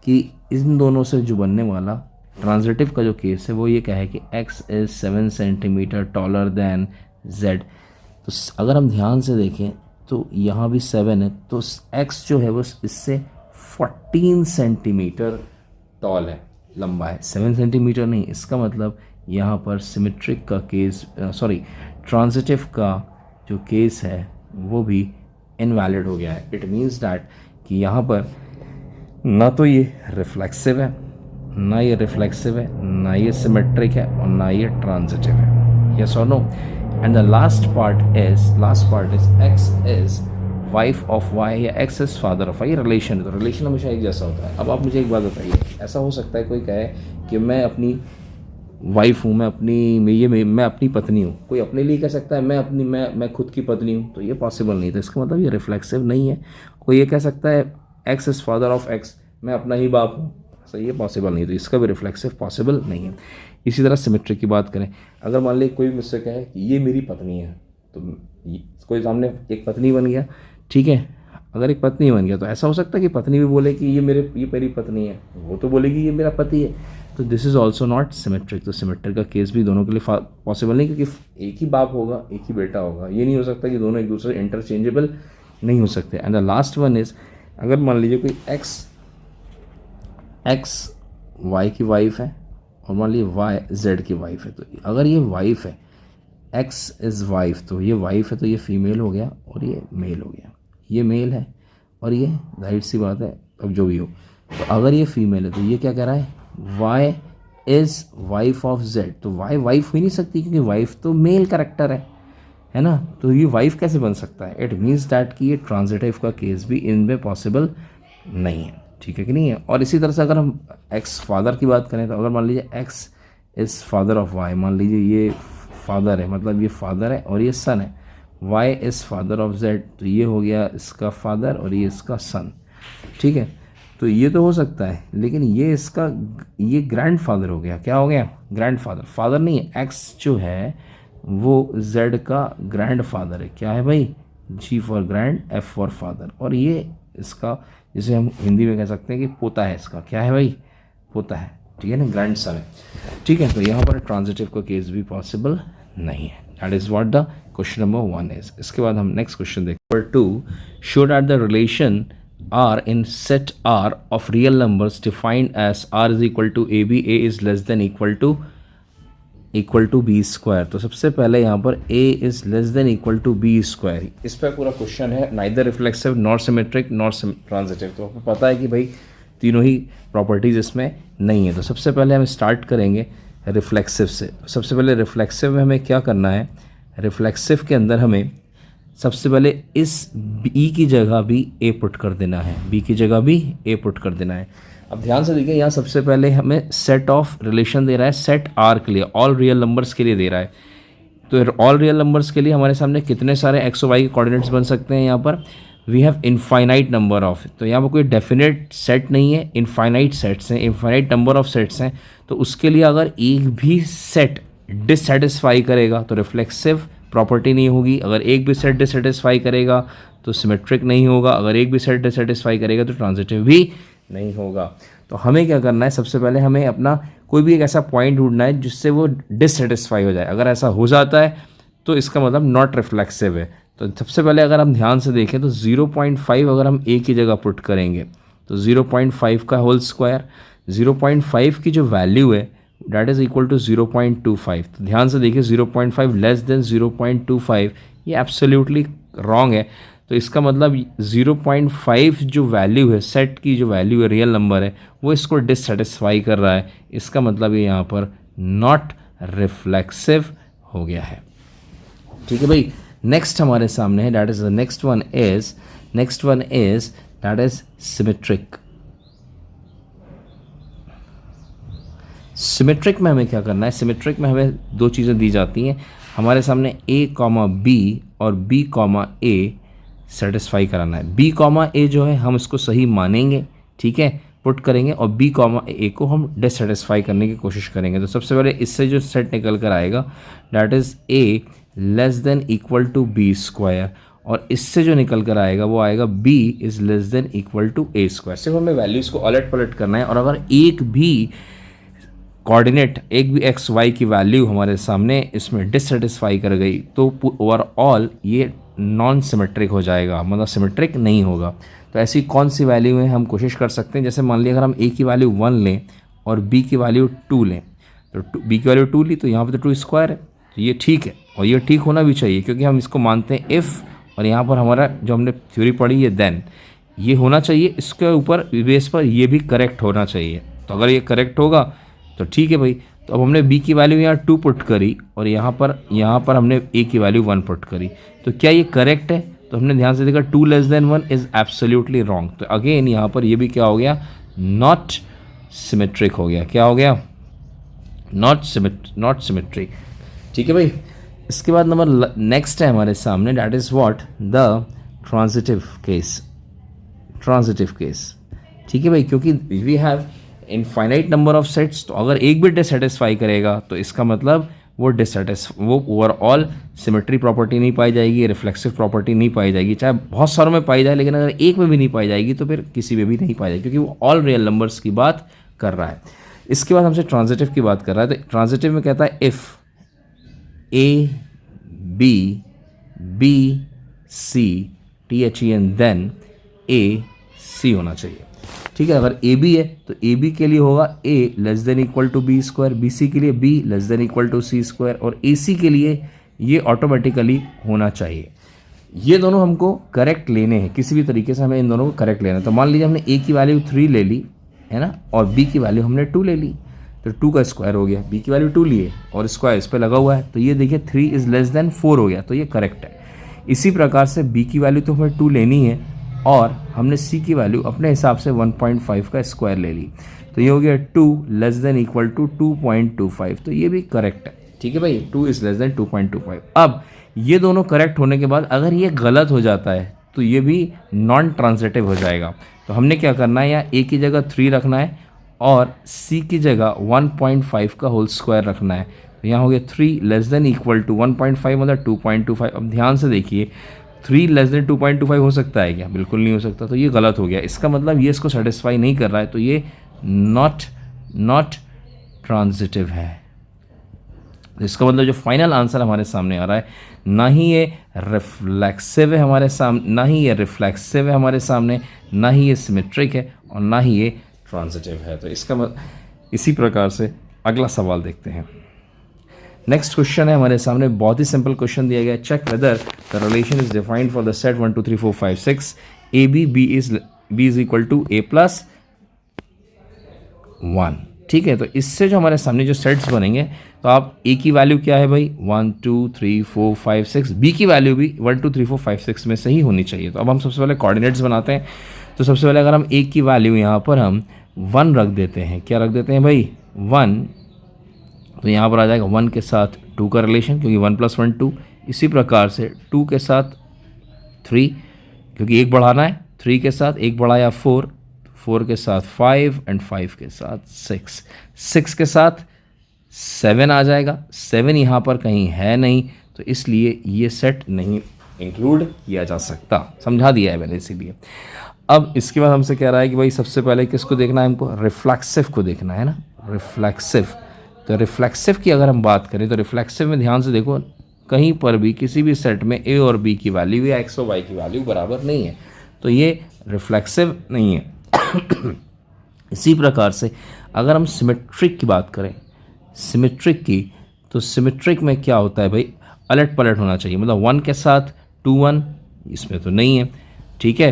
कि इन दोनों से जो बनने वाला ट्रांजिटिव का जो केस है वो ये कहे कि x is 7 centimetre taller than Z. तो अगर हम ध्यान से देखें तो यहाँ भी 7 है, तो एक्स जो है वो इससे 14 सेंटीमीटर टॉल है, लंबा है, 7 सेंटीमीटर नहीं। इसका मतलब यहाँ पर सिमेट्रिक का केस, ट्रांजिटिव का जो केस है वो भी इनवैलिड हो गया है। इट मीन्स दैट कि यहाँ पर ना तो ये रिफ्लेक्सिव है, ना ये सिमेट्रिक है, और ना ये ट्रांजिटिव है। यस और no? And the last part is X is wife of Y या X is father of Y. Relation है, तो रिलेशन हमेशा एक जैसा होता है। अब आप मुझे एक बात बताइए, ऐसा हो सकता है कोई कहे कि मैं अपनी वाइफ हूँ, मैं अपनी पत्नी हूँ, कोई अपने लिए कह सकता है मैं खुद की पत्नी हूँ? तो ये पॉसिबल नहीं। तो इसका मतलब ये रिफ्लेक्सिव नहीं है। कोई ये कह सकता है x is father of x, मैं अपना ही बाप हूँ, सो ये पॉसिबल नहीं। तो इसका भी रिफ्लेक्सिव पॉसिबल नहीं है। इसी तरह सिमेट्रिक की बात करें, अगर मान लीजिए कोई मुझसे कहे कि ये मेरी पत्नी है, तो कोई सामने एक पत्नी बन गया, ठीक है, अगर एक पत्नी बन गया तो ऐसा हो सकता है कि पत्नी भी बोले कि ये मेरी पत्नी है, वो तो बोलेगी ये मेरा पति है, तो this is also not symmetric. तो सिमेट्रिक का केस भी दोनों के लिए पॉसिबल नहीं, क्योंकि एक ही बाप होगा, एक ही बेटा होगा, ये नहीं हो सकता कि दोनों एक दूसरे इंटरचेंजेबल नहीं हो सकते। And the last one is, अगर मान लीजिए कोई एक्स वाई की वाइफ है और मान लीजिए वाई जेड की वाइफ है, तो अगर ये वाइफ है, एक्स इज़ वाइफ, तो ये वाइफ है तो ये फीमेल हो गया और ये मेल हो गया, ये मेल है और ये जाहिर सी बात है अब जो भी हो, तो अगर ये फीमेल है तो ये क्या कह रहा है, y is wife of z, तो वाई वाइफ हो ही नहीं सकती क्योंकि वाइफ तो मेल कैरेक्टर है ना, तो ये वाइफ कैसे बन सकता है। इट मीन्स दैट कि ये ट्रांजिटिव का केस भी इनमें पॉसिबल नहीं है, ठीक है कि नहीं है। और इसी तरह से अगर हम एक्स फादर की बात करें, तो अगर मान लीजिए x is father of y, मान लीजिए ये फादर है, मतलब ये फादर है और ये सन है, y is father of z, तो ये हो गया इसका फादर और ये इसका सन, ठीक है। तो ये तो हो सकता है, लेकिन ये ग्रैंड फादर हो गया, क्या हो गया, ग्रैंड फादर, फादर नहीं है, एक्स जो है वो जेड का ग्रैंड फादर है, क्या है भाई, G for grand, F for father, और ये इसका जिसे हम हिंदी में कह सकते हैं कि पोता है, इसका क्या है भाई, पोता है, ठीक है ना, ग्रैंड सन है, ठीक है। तो यहाँ पर ट्रांजिटिव का केस भी पॉसिबल नहीं है। That is what the question number 1 is. इसके बाद हम नेक्स्ट क्वेश्चन देखते हैं। Number 2, show that the relation R in set R of real numbers defined as R is equal to AB, A is less than equal to B square। तो सबसे पहले यहाँ पर A is less than equal to B square, इस पर पूरा question है, neither reflexive nor symmetric nor transitive. तो आपको पता है कि भाई तीनों ही प्रॉपर्टीज इसमें नहीं है। तो सबसे पहले हम स्टार्ट करेंगे रिफ्लेक्सिव से। सबसे पहले रिफ्लेक्सिव में हमें क्या करना है, रिफ्लेक्सिव के अंदर हमें सबसे पहले इस बी की जगह भी ए पुट कर देना है, बी की जगह भी ए पुट कर देना है। अब ध्यान से देखिए, यहाँ सबसे पहले हमें सेट ऑफ रिलेशन दे रहा है, सेट आर के लिए, ऑल रियल नंबर्स के लिए दे रहा है। तो ऑल रियल नंबर्स के लिए हमारे सामने कितने सारे एक्स और वाई के कोऑर्डिनेट्स बन सकते हैं, यहाँ पर we have infinite number of, तो यहाँ पर कोई डेफिनेट सेट नहीं है, इनफाइनाइट सेट्स हैं, इनफाइनाइट नंबर ऑफ सेट्स हैं। तो उसके लिए अगर एक भी सेट डिससेटिस्फाई करेगा तो रिफ्लेक्सिव प्रॉपर्टी नहीं होगी, अगर एक भी सेट डिससेटिस्फाई करेगा तो सिमेट्रिक नहीं होगा, अगर एक भी सेट डिससेटिस्फाई करेगा तो ट्रांजिटिव भी नहीं होगा। तो हमें क्या करना है, सबसे पहले हमें अपना कोई भी एक ऐसा पॉइंट ढूंढना है जिससे वो डिससेटिस्फाई हो जाए। अगर ऐसा हो जाता है तो इसका मतलब नॉट रिफ्लेक्सिव है। तो सबसे पहले अगर हम ध्यान से देखें तो 0.5 अगर हम ए की जगह पुट करेंगे तो 0.5 का होल स्क्वायर, 0.5 की जो वैल्यू है डैट इज़ इक्वल टू 0.25। तो ध्यान से देखिए 0.5 लेस देन 0.25 ये एब्सोल्युटली रॉन्ग है। तो इसका मतलब 0.5 जो वैल्यू है, सेट की जो वैल्यू है, रियल नंबर है, वो इसको डिससेटिस्फाई कर रहा है। इसका मतलब ये यहाँ पर नॉट रिफ्लेक्सिव हो गया है, ठीक है भाई। नेक्स्ट हमारे सामने है, that is the next one is that is symmetric. Symmetric में हमें क्या करना है, सिमेट्रिक में हमें दो चीज़ें दी जाती हैं हमारे सामने, a कॉमा बी और b कॉमा ए सेटिस्फाई कराना है। b कॉमा ए जो है हम इसको सही मानेंगे, ठीक है, पुट करेंगे, और b कॉमा ए को हम डिससेटिस्फाई करने की कोशिश करेंगे। तो सबसे पहले इससे जो सेट निकल कर आएगा that is a less than equal to B square, और इससे जो निकल कर आएगा वो आएगा b is less than equal to a square. सिर्फ हमें वैल्यूज़ को अलट पलट करना है, और अगर एक भी कोऑर्डिनेट, एक भी एक्स वाई की वैल्यू हमारे सामने इसमें डिससेटिस्फाई कर गई तो ओवरऑल ये नॉन सिमेट्रिक हो जाएगा, मतलब सिमेट्रिक नहीं होगा। तो ऐसी कौन सी वैल्यू है हम कोशिश कर सकते हैं, जैसे मान लिया अगर हम a की वैल्यू 1 लें और b की वैल्यू 2 लें, तो b की वैल्यू 2 ली तो यहाँ पे तो 2 स्क्वायर है, तो ये ठीक है, और ये ठीक होना भी चाहिए क्योंकि हम इसको मानते हैं इफ़, और यहाँ पर हमारा जो हमने थ्योरी पढ़ी है देन, ये होना चाहिए, इसके ऊपर बेस पर ये भी करेक्ट होना चाहिए। तो अगर ये करेक्ट होगा तो ठीक है भाई। तो अब हमने b की वैल्यू यहाँ 2 पुट करी और यहाँ पर हमने a की वैल्यू 1 पुट करी, तो क्या ये करेक्ट है? तो हमने ध्यान से देखा 2 less than 1 is absolutely wrong. तो अगेन यहाँ पर ये भी क्या हो गया, नॉट सिमेट्रिक हो गया। क्या हो गया, नॉट सिमेट्रिक, ठीक है भाई। इसके बाद नंबर नेक्स्ट है हमारे सामने, that is what, the transitive case, ठीक है भाई, क्योंकि we have infinite number of sets, तो अगर एक भी डिससेटिस्फाई करेगा तो इसका मतलब वो वो ओवरऑल सिमेट्री प्रॉपर्टी नहीं पाई जाएगी, रिफ्लेक्सिव प्रॉपर्टी नहीं पाई जाएगी। चाहे बहुत सारों में पाई जाए, लेकिन अगर एक में भी नहीं पाई जाएगी तो फिर किसी में भी नहीं पाई जाएगी, क्योंकि वो ऑल रियल नंबर्स की बात कर रहा है। इसके बाद हमसे ट्रांजिटिव की बात कर रहा है, तो ट्रांजिटिव में कहता है if A B B C THEN then A C होना चाहिए। ठीक है, अगर ए बी है तो ए बी के लिए होगा a less than equal to B square, b c के लिए b less than equal to c square, और ए सी के लिए ये ऑटोमेटिकली होना चाहिए। ये दोनों हमको करेक्ट लेने हैं, किसी भी तरीके से हमें इन दोनों को करेक्ट लेना है। तो मान लीजिए हमने a की वैल्यू 3 ले ली है ना, और b की वैल्यू हमने 2 ले ली, तो 2 का स्क्वायर हो गया, b की वैल्यू 2 लिए और स्क्वायर इस पर लगा हुआ है, तो ये देखिए 3 इज़ लेस देन 4 हो गया, तो ये करेक्ट है। इसी प्रकार से b की वैल्यू तो हमें 2 लेनी है और हमने c की वैल्यू अपने हिसाब से 1.5 का स्क्वायर ले ली, तो ये हो गया 2 लेस देन इक्वल टू 2.25, तो ये भी करेक्ट है। ठीक है भाई, 2 इज़ लेस देन 2.25। अब ये दोनों करेक्ट होने के बाद अगर ये गलत हो जाता है तो ये भी नॉन ट्रांजिटिव हो जाएगा। तो हमने क्या करना है, यहाँ a की जगह 3 रखना है और c की जगह 1.5 का होल स्क्वायर रखना है। तो यहाँ हो गया 3 लेस देन इक्वल टू 1.5 मतलब 2.25। अब ध्यान से देखिए 3 लेस देन 2.25 हो सकता है क्या? बिल्कुल नहीं हो सकता, तो ये गलत हो गया। इसका मतलब ये इसको सेटिस्फाई नहीं कर रहा है, तो ये नॉट ट्रांजिटिव है। इसका मतलब जो फाइनल आंसर हमारे सामने आ रहा है, ना ही ये रिफ्लेक्सिव है हमारे सामने, ना ही ये रिफ्लेक्सिव है हमारे सामने, ना ही ये सिमेट्रिक है और ना ही ये ट्रांजिटिव है। तो इसका इसी प्रकार से अगला सवाल देखते हैं। नेक्स्ट क्वेश्चन है हमारे सामने, बहुत ही सिंपल क्वेश्चन दिया गया है। Check whether the relation is defined for the set 1 2 3 4 5 6 a B b is equal to a plus 1। ठीक है, तो इससे जो हमारे सामने जो सेट्स बनेंगे, तो आप a की वैल्यू क्या है भाई 1 2 3 4 5 6, b की वैल्यू भी 1 2 3 4 5 6 में से ही होनी चाहिए। तो अब हम सबसे पहले कोऑर्डिनेट्स बनाते हैं। तो सबसे पहले अगर हम a की वैल्यू यहाँ पर हम 1 रख देते हैं, क्या रख देते हैं भाई 1, तो यहाँ पर आ जाएगा 1 के साथ 2 का रिलेशन, क्योंकि 1 + 1 2। इसी प्रकार से 2 के साथ 3, क्योंकि एक बढ़ाना है, 3 के साथ एक बढ़ाया 4, 4 के साथ 5 एंड 5 के साथ 6, 6 के साथ 7 आ जाएगा। 7 यहाँ पर कहीं है नहीं, तो इसलिए ये सेट नहीं इंक्लूड किया जा सकता। समझा दिया है मैंने इसीलिए। अब इसके बाद हमसे कह रहा है कि भाई सबसे पहले किसको देखना है हमको, रिफ्लेक्सिव को देखना है ना, रिफ्लेक्सिव। तो रिफ्लेक्सिव की अगर हम बात करें तो रिफ्लेक्सिव में ध्यान से देखो, कहीं पर भी किसी भी सेट में a और b की वैल्यू या x और y की वैल्यू बराबर नहीं है, तो ये रिफ्लेक्सिव नहीं है। इसी प्रकार से अगर हम सिमेट्रिक की बात करें, सिमेट्रिक की, तो सिमेट्रिक में क्या होता है भाई, अलट पलट होना चाहिए। मतलब 1 के साथ 2 1, इसमें तो नहीं है। ठीक है,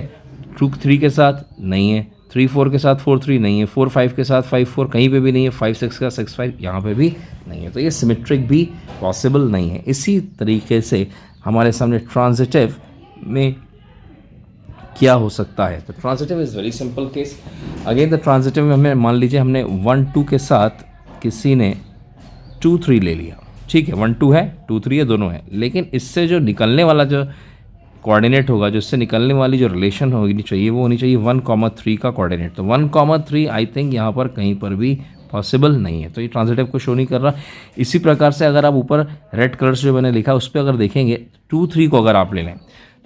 2 3 के साथ नहीं है, 3 4 के साथ 4 3 नहीं है, 4 5 के साथ 5 4 कहीं पे भी नहीं है, 5 6 का 6 5 यहाँ पे भी नहीं है, तो ये सिमेट्रिक भी पॉसिबल नहीं है। इसी तरीके से हमारे सामने ट्रांजिटिव में क्या हो सकता है, तो transitive is very simple case. Again the transitive में हमें मान लीजिए हमने 1 2 के साथ किसी ने 2 3 ले लिया। ठीक है, 1 2 है, 2 3 है, दोनों है, लेकिन इससे जो निकलने वाला जो कोऑर्डिनेट होगा, जो इससे निकलने वाली जो रिलेशन होनी चाहिए वो होनी चाहिए 1, 3 का कोऑर्डिनेट। तो 1, 3 आई थिंक यहाँ पर कहीं पर भी पॉसिबल नहीं है, तो ये ट्रांजिटिव को शो नहीं कर रहा। इसी प्रकार से अगर आप ऊपर रेड कलर से जो मैंने लिखा उस पर अगर देखेंगे 2 3 को अगर आप ले लें,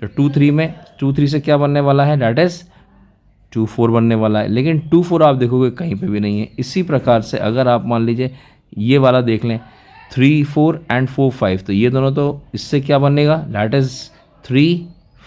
तो 2 3 में 2 3 से क्या बनने वाला है, डैट इज़ 2 4 बनने वाला है, लेकिन 2 4 आप देखोगे कहीं पे भी नहीं है। इसी प्रकार से अगर आप मान लीजिए ये वाला देख लें 3 4 एंड 4 5, तो ये दोनों तो इससे क्या बनेगा, डैट इज़ 3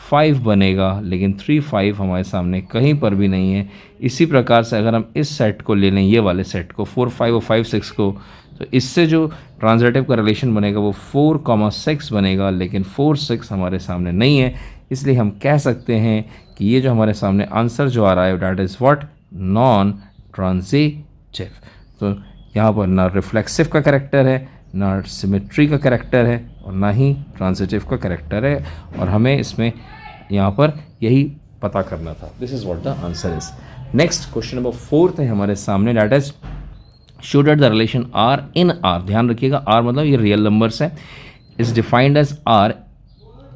5 बनेगा, लेकिन 3 5 हमारे सामने कहीं पर भी नहीं है। इसी प्रकार से अगर हम इस सेट को ले लें, ये वाले सेट को 4 5 और 5 6 को, तो इससे जो ट्रांजिटिव का रिलेशन बनेगा वो 4, 6 बनेगा, लेकिन 4 6 हमारे सामने नहीं है। इसलिए हम कह सकते हैं कि ये जो हमारे सामने आंसर जो आ रहा है that is what, non transitive. तो यहाँ पर ना रिफ्लेक्सिव का कैरेक्टर है, ना सिमेट्री का कैरेक्टर है, और ना ही ट्रांजिटिव का कैरेक्टर है, और हमें इसमें यहाँ पर यही पता करना था। This is what the answer is. Next question number 4 है हमारे सामने, that is show that the relation R in R, ध्यान रखिएगा आर मतलब ये रियल नंबर्स है, is defined as R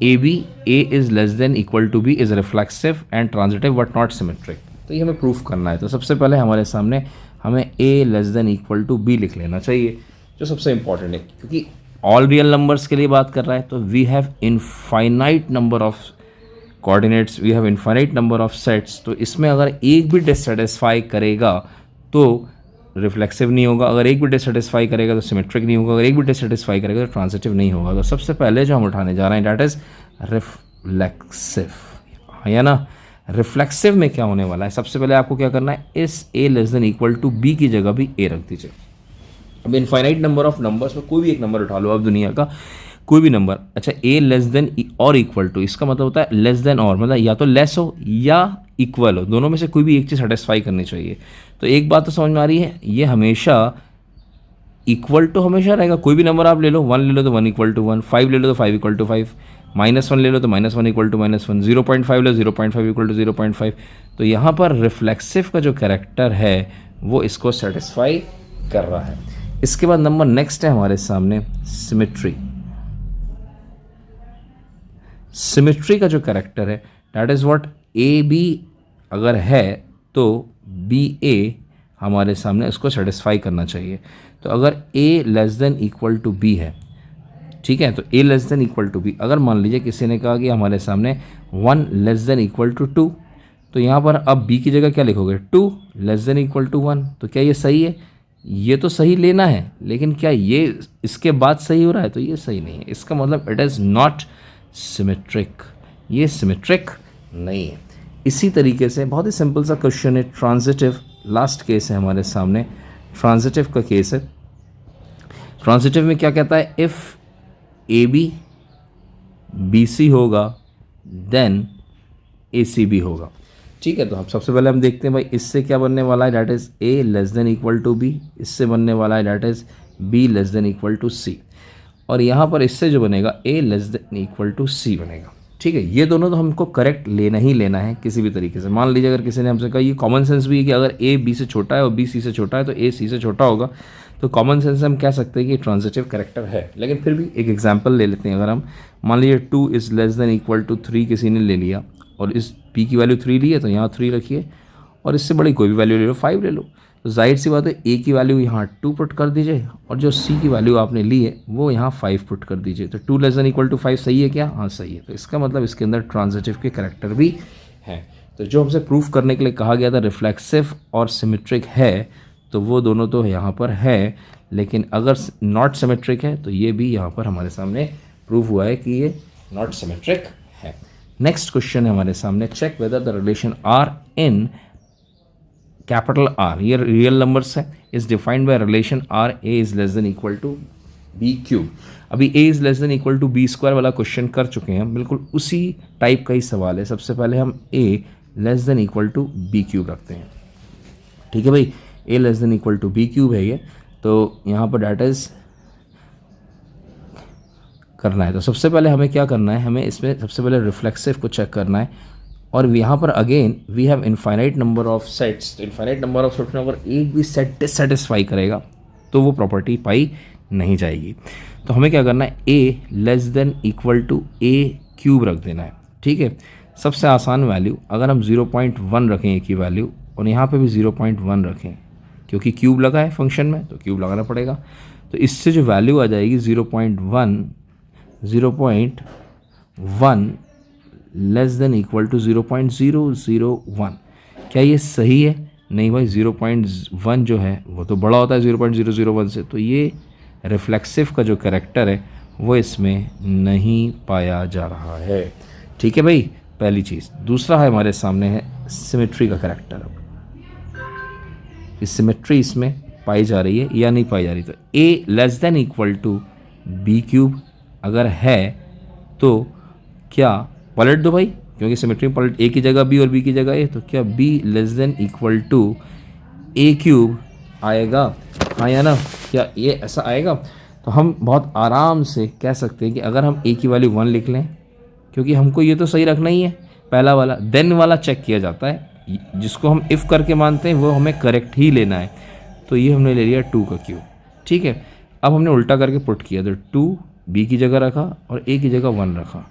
a b, a is less than equal to b, is reflexive and transitive but not symmetric. तो ये हमें proof करना है। तो सबसे पहले हमारे सामने हमें a less than equal to b लिख लेना चाहिए, जो सबसे इंपॉर्टेंट है, क्योंकि ऑल रियल नंबर्स के लिए बात कर रहा है। तो we have infinite number of coordinates, we have infinite number of sets. तो इसमें अगर एक भी डिससेटिस्फाई करेगा तो रिफ्लेक्सिव नहीं होगा, अगर एक भी डिससेटिस्फाई करेगा तो सिमेट्रिक नहीं होगा, अगर एक भी डिससेटिस्फाई करेगा तो ट्रांजिटिव नहीं होगा। तो सबसे पहले जो हम उठाने जा रहे हैं दैट इज रिफ्लेक्सिव, हाँ या ना। रिफ्लेक्सिव में क्या होने वाला है, सबसे पहले आपको क्या करना है, इस a less than equal to b की जगह भी a रख दीजिए। अब इनफाइनाइट नंबर ऑफ नंबर्स में कोई भी एक नंबर उठा लो आप, दुनिया का कोई भी नंबर। अच्छा, a लेस देन और इक्वल टू, इसका मतलब होता है लेस देन और, मतलब या तो लेस हो या इक्वल हो, दोनों में से कोई भी एक चीज़ सेटिस्फाई करनी चाहिए। तो एक बात तो समझ में आ रही है, ये हमेशा इक्वल टू हमेशा रहेगा। कोई भी नंबर आप ले लो, 1 ले लो तो 1 इक्वल टू 1, 5 ले लो तो 5 इक्वल टू 5, -1 ले लो तो -1 इक्वल टू -1, 0.5 ले लो 0.5 इक्वल टू 0.5। तो यहाँ पर रिफ्लेक्सिव का जो कैरेक्टर है वो इसको सेटिस्फाई कर रहा है। इसके बाद नंबर नेक्स्ट है हमारे सामने सिमेट्री। सिमेट्री का जो कैरेक्टर है that is what, a b अगर है तो बी ए हमारे सामने उसको सेटिस्फाई करना चाहिए। तो अगर a less than equal to b है, ठीक है, तो a less than equal to b, अगर मान लीजिए किसी ने कहा कि हमारे सामने 1 लेस देन इक्वल टू 2, तो यहाँ पर अब b की जगह क्या लिखोगे, 2 लेस देन इक्वल टू 1। तो क्या ये सही है, ये तो सही लेना है, लेकिन क्या ये इसके बाद सही हो रहा है, तो ये सही नहीं है। इसका मतलब इट इज़ नॉट सिमेट्रिक, ये सिमेट्रिक नहीं है। इसी तरीके से बहुत ही सिंपल सा क्वेश्चन है ट्रांजिटिव, लास्ट केस है हमारे सामने, ट्रांजिटिव का केस है। ट्रांजिटिव में क्या कहता है, if A B B c होगा देन ए सी बी होगा, ठीक है। तो अब सबसे पहले हम देखते हैं भाई इससे क्या बनने वाला है, that is A less than equal to B, इससे बनने वाला है that is B less than equal to C, और यहाँ पर इससे जो बनेगा A less than equal to C बनेगा, ठीक है। ये दोनों तो हमको करेक्ट लेना ही लेना है किसी भी तरीके से। मान लीजिए अगर किसी ने हमसे कहा, ये कॉमन सेंस भी है कि अगर ए बी से छोटा है और बी सी से छोटा है तो ए सी से छोटा होगा, तो कॉमन सेंस से हम कह सकते हैं कि ट्रांजिटिव कैरेक्टर है। लेकिन फिर भी एक एग्जांपल ले लेते हैं। अगर हम मान लीजिए 2 is less than equal to 3 किसी ने ले लिया, और इस p की वैल्यू 3 ली है तो यहाँ 3 रखिए, और इससे बड़ी कोई भी वैल्यू ले लो, 5 ले लो, तो जाहिर सी बात है a की वैल्यू यहाँ 2 पुट कर दीजिए, और जो c की वैल्यू आपने ली है वो यहाँ 5 पुट कर दीजिए। तो 2 लेस देन इक्वल टू 5 सही है क्या, हाँ सही है। तो इसका मतलब इसके अंदर ट्रांजिटिव के कैरेक्टर भी हैं। तो जो हमसे प्रूफ करने के लिए कहा गया था रिफ्लेक्सिव और सिमेट्रिक है, तो वो दोनों तो यहाँ पर है, लेकिन अगर नॉट सिमेट्रिक है तो ये भी यहाँ पर हमारे सामने प्रूव हुआ है कि ये नॉट सिमेट्रिक है। नेक्स्ट क्वेश्चन है हमारे सामने, check whether the relation R in capital R, ये रियल नंबर्स है, is defined by relation R A is less than equal to B cube. अभी A is less than equal to B square वाला question कर चुके हैं हम, बिल्कुल उसी टाइप का ही सवाल है। सबसे पहले हम A less than equal to B cube रखते हैं, ठीक है भाई, A less than equal to B cube है ये, तो यहाँ पर डेट इज करना है। तो सबसे पहले हमें क्या करना है, हमें इसमें सबसे पहले रिफ्लेक्सिव को चेक करना है, और यहाँ पर again we have infinite number of sets. तो इनफाइनाइट नंबर ऑफ सेट्स में अगर एक भी सेट डिससेटिस्फाई करेगा तो वो प्रॉपर्टी पाई नहीं जाएगी। तो हमें क्या करना है, A less than equal to A cube रख देना है, ठीक है। सबसे आसान वैल्यू, अगर हम 0.1 रखें ए की वैल्यू, और यहाँ पे भी 0.1 रखें, क्योंकि क्यूब लगा है फंक्शन में तो क्यूब लगाना पड़ेगा। तो इससे जो वैल्यू आ जाएगी 0.1 लेस देन इक्वल टू 0.001। क्या ये सही है, नहीं भाई, 0.1 जो है वो तो बड़ा होता है 0.001 से, तो ये रिफ्लेक्सिव का जो कैरेक्टर है वो इसमें नहीं पाया जा रहा है, ठीक है भाई, पहली चीज़। दूसरा है हमारे सामने है सिमेट्री का कैरेक्टर। अब इस सिमेट्री इसमें पाई जा रही है या नहीं पाई जा रही, तो A less than equal to B cube अगर है तो क्या पलट दो भाई, क्योंकि सिमेट्री में पलट, ए की जगह बी और बी की जगह ए, तो क्या b less than equal to A cube आएगा, हाँ या ना, क्या ये ऐसा आएगा। तो हम बहुत आराम से कह सकते हैं कि अगर हम ए की वैल्यू 1 लिख लें, क्योंकि हमको ये तो सही रखना ही है, पहला वाला, देन वाला चेक किया जाता है, जिसको हम इफ़ करके मानते हैं वो हमें करेक्ट ही लेना है। तो ये हमने ले लिया 2 का क्यूब, ठीक है। अब हमने उल्टा करके पुट किया, तो 2 बी की जगह रखा और ए की जगह 1 रखा।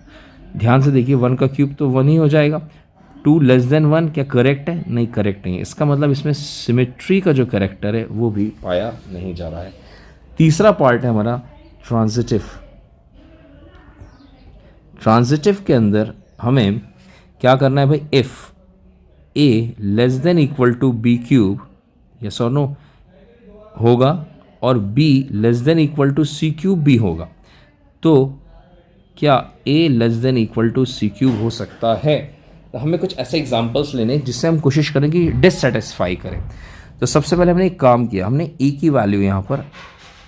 ध्यान से देखिए 1 का क्यूब तो 1 ही हो जाएगा, 2 लेस देन 1 क्या करेक्ट है? नहीं, करेक्ट नहीं है। इसका मतलब इसमें सिमेट्री का जो करेक्टर है वो भी पाया नहीं जा रहा है। तीसरा पार्ट है हमारा ट्रांजिटिव। ट्रांजिटिव के अंदर हमें क्या करना है भाई? If A less than equal to B cube, yes और नो होगा, और B less than equal to C cube भी होगा, तो क्या A less than equal to C cube हो सकता है? तो हमें कुछ ऐसे एग्जांपल्स लेने जिससे हम कोशिश करें कि डिससेटिस्फाई करें। तो सबसे पहले हमने एक काम किया, हमने ए की वैल्यू यहाँ पर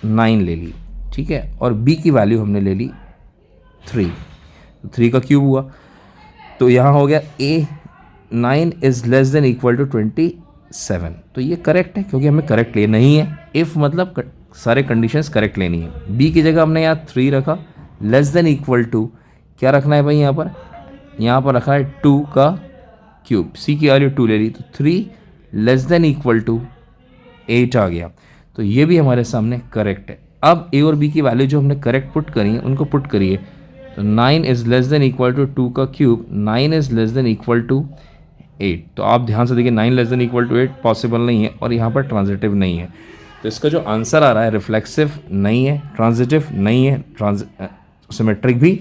9 ले ली, ठीक है, और बी की वैल्यू हमने ले ली 3, तो 3 का क्यूब हुआ। तो यहाँ हो गया a 9 is less than equal to 27, तो ये करेक्ट है क्योंकि हमें करेक्ट लेना ही है। इफ़ मतलब सारे कंडीशंस करेक्ट लेनी है। बी की जगह हमने यहाँ 3 रखा, लेस देन इक्वल टू क्या रखना है भाई? यहाँ पर रखा है 2 का क्यूब। सी की वैल्यू 2 ले ली, तो 3 लेस देन इक्वल टू 8 आ गया, तो ये भी हमारे सामने करेक्ट है। अब ए और बी की वैल्यू जो हमने करेक्ट पुट करी है उनको पुट करिए। तो 9 is less than equal to 2 का cube, 9 is less than equal to 8। तो आप ध्यान से देखिए, 9 less than equal to 8 possible नहीं है और यहाँ पर ट्रांजिटिव नहीं है। तो इसका जो आंसर आ रहा है रिफ्लेक्सिव नहीं है, ट्रांजिटिव नहीं है, सिमेट्रिक भी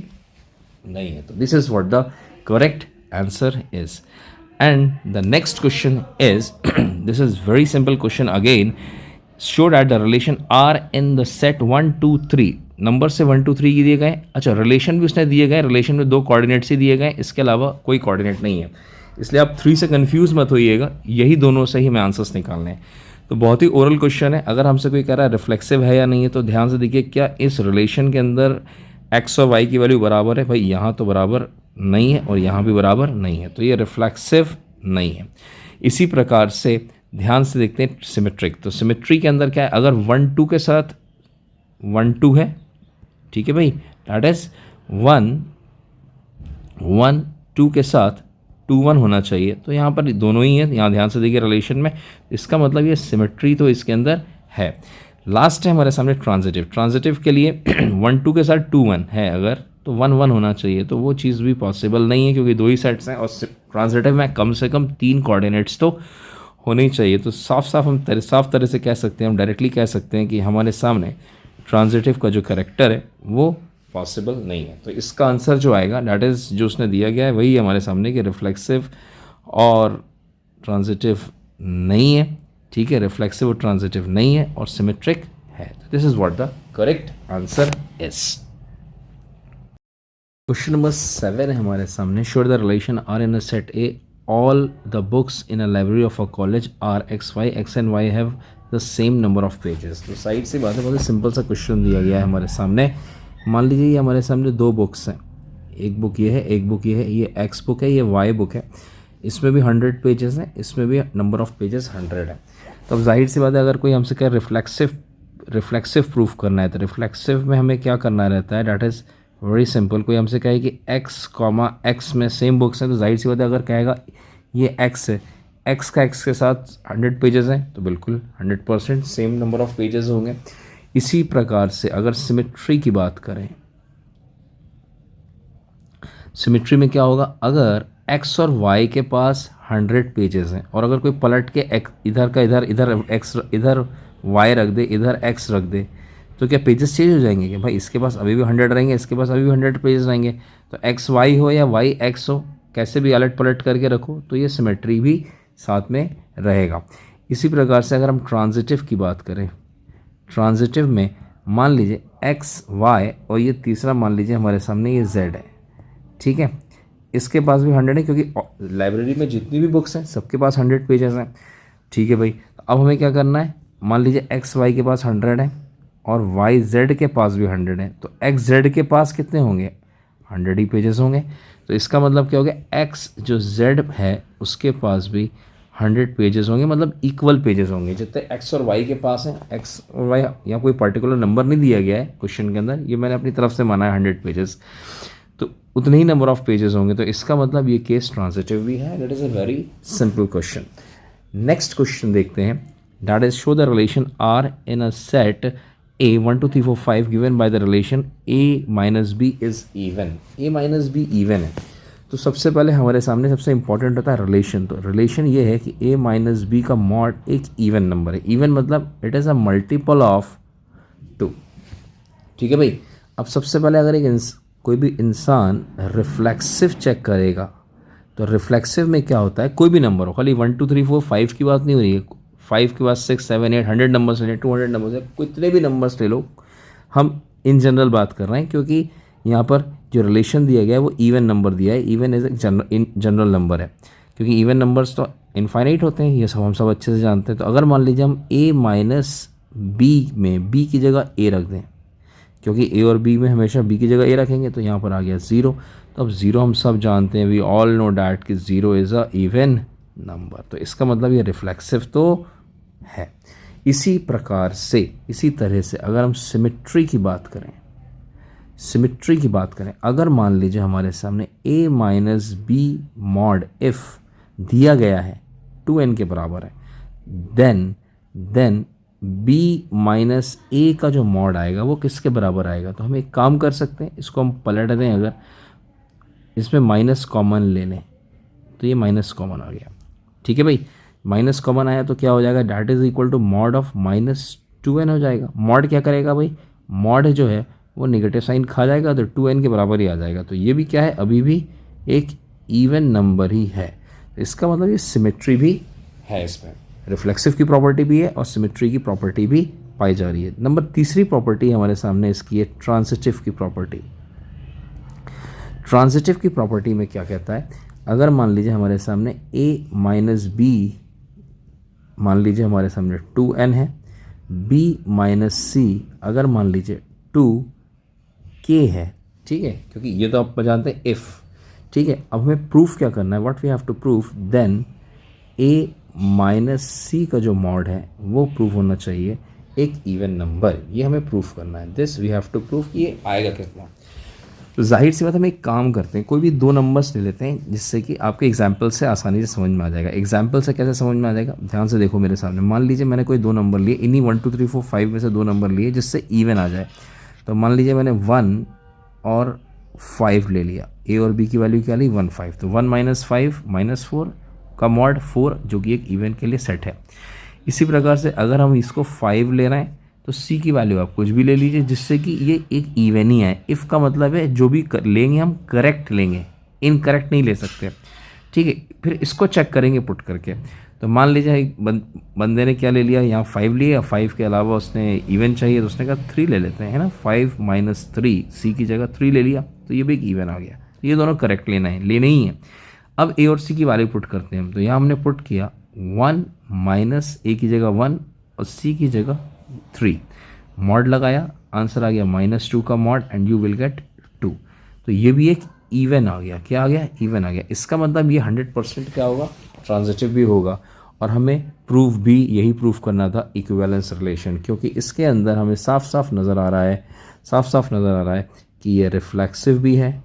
नहीं है। तो this is what the correct answer is. And the next question is this is very simple question again. Show that the relation R in the set 1 2 3, number से 1 2 3 दिए गए। अच्छा, रिलेशन भी उसने दिए गए, रिलेशन में 2 कोऑर्डिनेट्स ही दिए गए, इसके अलावा कोई कोऑर्डिनेट नहीं है, इसलिए आप 3 से कंफ्यूज मत होइएगा, यही दोनों से ही हमें आंसर्स निकालने हैं। तो बहुत ही ओरल क्वेश्चन है। अगर हमसे कोई कह रहा है रिफ्लेक्सिव है या नहीं है, तो ध्यान से देखिए, क्या इस रिलेशन के अंदर एक्स और वाई की वैल्यू बराबर है? भाई यहाँ तो बराबर नहीं है और यहाँ भी बराबर नहीं है, तो ये रिफ्लेक्सिव नहीं है। इसी प्रकार से ध्यान से देखते हैं सिमेट्रिक। तो सिमेट्री के अंदर क्या है? अगर 1 2 के साथ 1 2 है, ठीक है भाई, दैट इज 1 1 2 के साथ 2 1 होना चाहिए, तो यहाँ पर दोनों ही है। यहाँ ध्यान से देखिए रिलेशन में, इसका मतलब ये सिमेट्री तो इसके अंदर है। लास्ट है हमारे सामने ट्रांजिटिव। ट्रांजिटिव के लिए 1 2 के साथ 2 1 है अगर, तो 1 1 होना चाहिए, तो वो चीज़ भी पॉसिबल नहीं है क्योंकि 2 ही सेट्स हैं और ट्रांजिटिव में कम से कम 3 कोऑर्डिनेट्स तो होने ही चाहिए। तो साफ साफ तरह से कह सकते हैं, हम डायरेक्टली कह सकते हैं कि हमारे सामने ट्रांजिटिव का जो करेक्टर है वो पॉसिबल नहीं है। तो इसका आंसर जो आएगा दैट इज़ जो उसने दिया गया है वही हमारे सामने कि रिफ्लेक्सिव और ट्रांजिटिव नहीं है, ठीक है, रिफ्लेक्सिव और ट्रांजिटिव नहीं है और सिमेट्रिक है। This is what the correct answer is. Question number 7 है हमारे सामने। Show the relation R in a set A, all the books in a library of a college are x and y have the same number of pages. तो side से बात है, बहुत simple सा question दिया गया है हमारे सामने। मान लीजिए ये हमारे सामने 2 बुक्स हैं, एक बुक ये है, एक बुक ये है, ये एक्स बुक है, ये वाई बुक है, इसमें भी 100 पेजेस हैं, इसमें भी नंबर ऑफ पेजेस 100 है। तो अब जाहिर सी बात है, अगर कोई हमसे कहे रिफ्लेक्सिव प्रूफ करना है, तो रिफ्लेक्सिव में हमें क्या करना रहता है? That is very simple. कोई हमसे कहे कि x, में सेम बुक्स हैं, तो जाहिर सी बात है अगर कहेगा ये x है, x का x के साथ 100 पेजेस हैं, तो बिल्कुल 100% सेम नंबर ऑफ पेजेस होंगे। इसी प्रकार से अगर सिमेट्री की बात करें, सिमेट्री में क्या होगा? अगर x और y के पास 100 पेजेस हैं और अगर कोई पलट के इधर का इधर x इधर y रख दे, इधर x रख दे, तो क्या पेजेस चेंज हो जाएंगे? कि भाई इसके पास अभी भी 100 रहेंगे, इसके पास अभी भी 100 पेजेस रहेंगे। तो x y हो या y x हो, कैसे भी अलट पलट करके रखो तो ये सिमेट्री भी साथ में रहेगा। इसी प्रकार से अगर हम ट्रांजिटिव की बात करें, ट्रांजिटिव में मान लीजिए एक्स वाई और ये तीसरा मान लीजिए हमारे सामने ये जेड है, ठीक है, इसके पास भी 100 है क्योंकि लाइब्रेरी में जितनी भी बुक्स हैं सबके पास 100 पेजेस हैं, ठीक है भाई। अब हमें क्या करना है? मान लीजिए एक्स वाई के पास 100 है और वाई जेड के पास भी 100 है, तो एक्स जेड के पास कितने होंगे? 100 ही पेजेस होंगे। तो इसका मतलब क्या हो गया? एक्स जो जेड है उसके पास भी 100 पेजेस होंगे, मतलब इक्वल पेजेस होंगे जितने एक्स और वाई के पास हैं। एक्स और वाई यहाँ कोई पर्टिकुलर नंबर नहीं दिया गया है क्वेश्चन के अंदर, ये मैंने अपनी तरफ से माना है 100 पेजेस, तो उतने ही नंबर ऑफ पेजेस होंगे। तो इसका मतलब ये केस ट्रांजिटिव भी है। That is a very simple question. Next question देखते हैं। That is show the relation R in a set A 1 2 3 4 5 given by the relation A minus B is even। A minus B even है, तो सबसे पहले हमारे सामने सबसे important होता है रिलेशन। तो रिलेशन ये है कि a माइनस बी का मॉड एक इवन नंबर है। इवन मतलब it is a multiple of 2। ठीक है भाई। अब सबसे पहले अगर कोई भी इंसान रिफ्लेक्सिव चेक करेगा तो रिफ्लेक्सिव में क्या होता है, कोई भी नंबर हो, खाली 1 2 3 4 5 की बात नहीं हो रही है, 5 के बाद 6 7 8 100 नंबर्स ले, 200 नंबर्स है, कितने भी नंबर्स ले लो, हम इन जनरल बात कर रहे हैं क्योंकि यहाँ पर जो रिलेशन दिया गया है वो इवन नंबर दिया है। इवन इज जनरल नंबर है क्योंकि इवन नंबर्स तो इनफाइनाइट होते हैं, ये सब हम सब अच्छे से जानते हैं। तो अगर मान लीजिए हम a माइनस बी में b की जगह a रख दें, क्योंकि a और b में हमेशा b की जगह a रखेंगे, तो यहाँ पर आ गया 0। तो अब 0 हम सब जानते हैं, वी ऑल नो डैट कि 0 इज़ अ इवन नंबर। तो इसका मतलब ये रिफ्लेक्सिव तो है। इसी प्रकार से, इसी तरह से अगर हम सिमेट्री की बात करें, सिमेट्री की बात करें, अगर मान लीजिए हमारे सामने a minus b mod if दिया गया है 2n के बराबर है, देन b माइनस a का जो मॉड आएगा वो किसके बराबर आएगा। तो हम एक काम कर सकते हैं, इसको हम पलट दें, अगर इसमें माइनस कॉमन ले लें तो ये माइनस कॉमन आ गया। ठीक है भाई, माइनस कॉमन आया तो क्या हो जाएगा, that is equal to mod of minus 2n हो जाएगा। मॉड क्या करेगा भाई, मॉड जो है वो नेगेटिव साइन खा जाएगा तो 2n के बराबर ही आ जाएगा। तो ये भी क्या है, अभी भी एक इवन नंबर ही है। इसका मतलब ये सिमेट्री भी है, इसमें रिफ्लेक्सिव की प्रॉपर्टी भी है और सिमेट्री की प्रॉपर्टी भी पाई जा रही है। नंबर तीसरी प्रॉपर्टी हमारे सामने इसकी है ट्रांजिटिव की प्रॉपर्टी। ट्रांजिटिव की प्रॉपर्टी में क्या कहता है, अगर मान लीजिए हमारे सामने a माइनस बी, मान लीजिए हमारे सामने 2n है, b माइनस सी अगर मान लीजिए 2k है, ठीक है, क्योंकि ये तो आप जानते हैं इफ़। ठीक है, अब हमें प्रूफ क्या करना है, what we have to proof, then a minus C का जो मॉड है वो प्रूफ होना चाहिए एक इवन नंबर, ये हमें प्रूफ करना है। This we have to proof, ये आएगा कितना। तो जाहिर सी बात हम एक काम करते हैं, कोई भी दो नंबर्स ले लेते हैं जिससे कि आपके एग्जाम्पल से आसानी से समझ में आ जाएगा। एग्जाम्पल से कैसे समझ में आ जाएगा, ध्यान से देखो मेरे सामने। मान लीजिए मैंने कोई दो नंबर लिए, इन्हीं 1 2 3 4 5 में से दो नंबर लिए जिससे इवन आ जाए। तो मान लीजिए मैंने 1 और 5 ले लिया, ए और बी की वैल्यू क्या ली 1 5, तो 1 माइनस 5 माइनस 4 का मॉड 4 जो कि एक इवन के लिए सेट है। इसी प्रकार से अगर हम इसको 5 ले रहे हैं तो सी की वैल्यू आप कुछ भी ले लीजिए जिससे कि ये एक इवन ही है। इफ़ का मतलब है जो भी लेंगे हम करेक्ट लेंगे, इनकरेक्ट नहीं ले सकते। ठीक है, फिर इसको चेक करेंगे पुट करके। तो मान लीजिए एक बंदे ने क्या ले लिया, यहाँ 5 लिया, 5 के अलावा उसने इवन चाहिए तो उसने कहा 3 ले लेते हैं, है ना, 5 माइनस 3, सी की जगह 3 ले लिया, तो ये भी एक इवन आ गया। तो ये दोनों करेक्ट लेने ही है। अब ए और सी की वैल्यू पुट करते हैं हम, तो यहाँ हमने पुट किया 1 माइनस ए की जगह 1 और सी की जगह 3, मॉड लगाया, आंसर आ गया -2 का mod and you will get 2। तो ये भी एक इवन आ गया। क्या आ गया, इवन आ गया। इसका मतलब ये 100% क्या होगा, ट्रांजिटिव भी होगा। और हमें प्रूफ भी यही प्रूफ करना था, इक्विवेलेंस रिलेशन, क्योंकि इसके अंदर हमें साफ साफ नज़र आ रहा है कि ये रिफ्लेक्सिव भी है,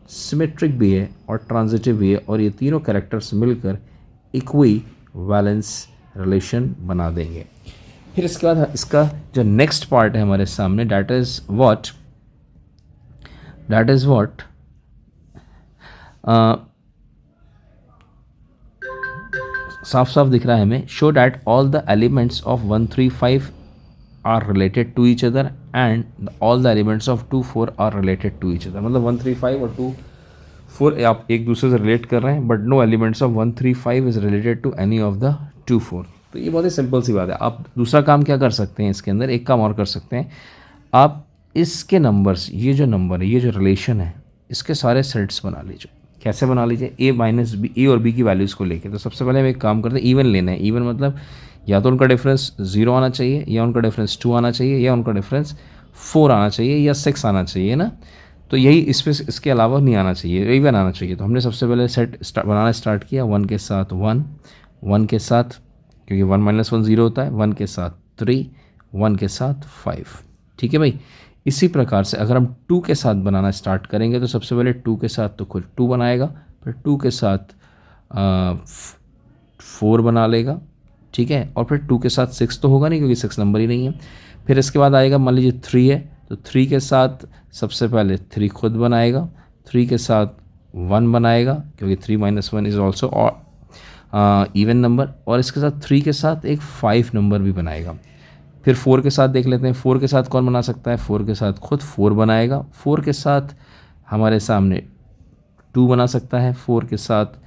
सिमेट्रिक भी है और ट्रांजिटिव भी है, और ये तीनों कैरेक्टर्स मिलकर इक्विवेलेंस रिलेशन बना देंगे। फिर इसके बाद इसका जो नेक्स्ट पार्ट है हमारे सामने, दैट इज़ व्हाट साफ साफ दिख रहा है हमें, show that all the elements of 1 3 5 are related to each other and all the elements of 2 4 are related to each other. मतलब 1 3 5 और 2 4 आप एक दूसरे से रिलेट कर रहे हैं, but no elements of 1 3 5 is related to any of the 2 4। तो ये बहुत ही सिंपल सी बात है। आप दूसरा काम क्या कर सकते हैं, इसके अंदर एक काम और कर सकते हैं, आप इसके नंबर्स, ये जो नंबर है, ये जो रिलेशन है, इसके सारे सेट्स बना लीजिए। कैसे बना लीजिए, ए माइनस बी, ए और बी की वैल्यूज़ को लेके। तो सबसे पहले हम एक काम करते हैं, इवन लेना है। इवन मतलब या तो उनका डिफरेंस 0 आना चाहिए, या उनका डिफरेंस 2 आना चाहिए, या उनका डिफरेंस 4 आना चाहिए, या 6 आना चाहिए ना। तो यही इसके अलावा नहीं आना चाहिए, इवन आना चाहिए। तो हमने सबसे पहले सेट बनाना स्टार्ट किया, 1 के साथ 1, 1 के साथ, क्योंकि 1 माइनस 1 0 होता है, 1 के साथ 3, 1 के साथ 5। ठीक है भाई। इसी प्रकार से अगर हम 2 के साथ बनाना स्टार्ट करेंगे तो सबसे पहले 2 के साथ तो खुद 2 बनाएगा, फिर 2 के साथ 4 बना लेगा, ठीक है, और फिर 2 के साथ 6 तो होगा नहीं क्योंकि 6 नंबर ही नहीं है। फिर इसके बाद आएगा, मान लीजिए 3 है तो 3 के साथ सबसे पहले 3 खुद बनाएगा, 3 के साथ 1 बनाएगा, क्योंकि 3 - 1 इज़ ऑल्सो इवन नंबर, और इसके साथ 3 के साथ एक 5 नंबर भी बनाएगा। फिर 4 के साथ देख लेते हैं, 4 के साथ कौन बना सकता है, 4 के साथ खुद 4 बनाएगा। 4 के साथ हमारे सामने 2 बना सकता है, 4 के साथ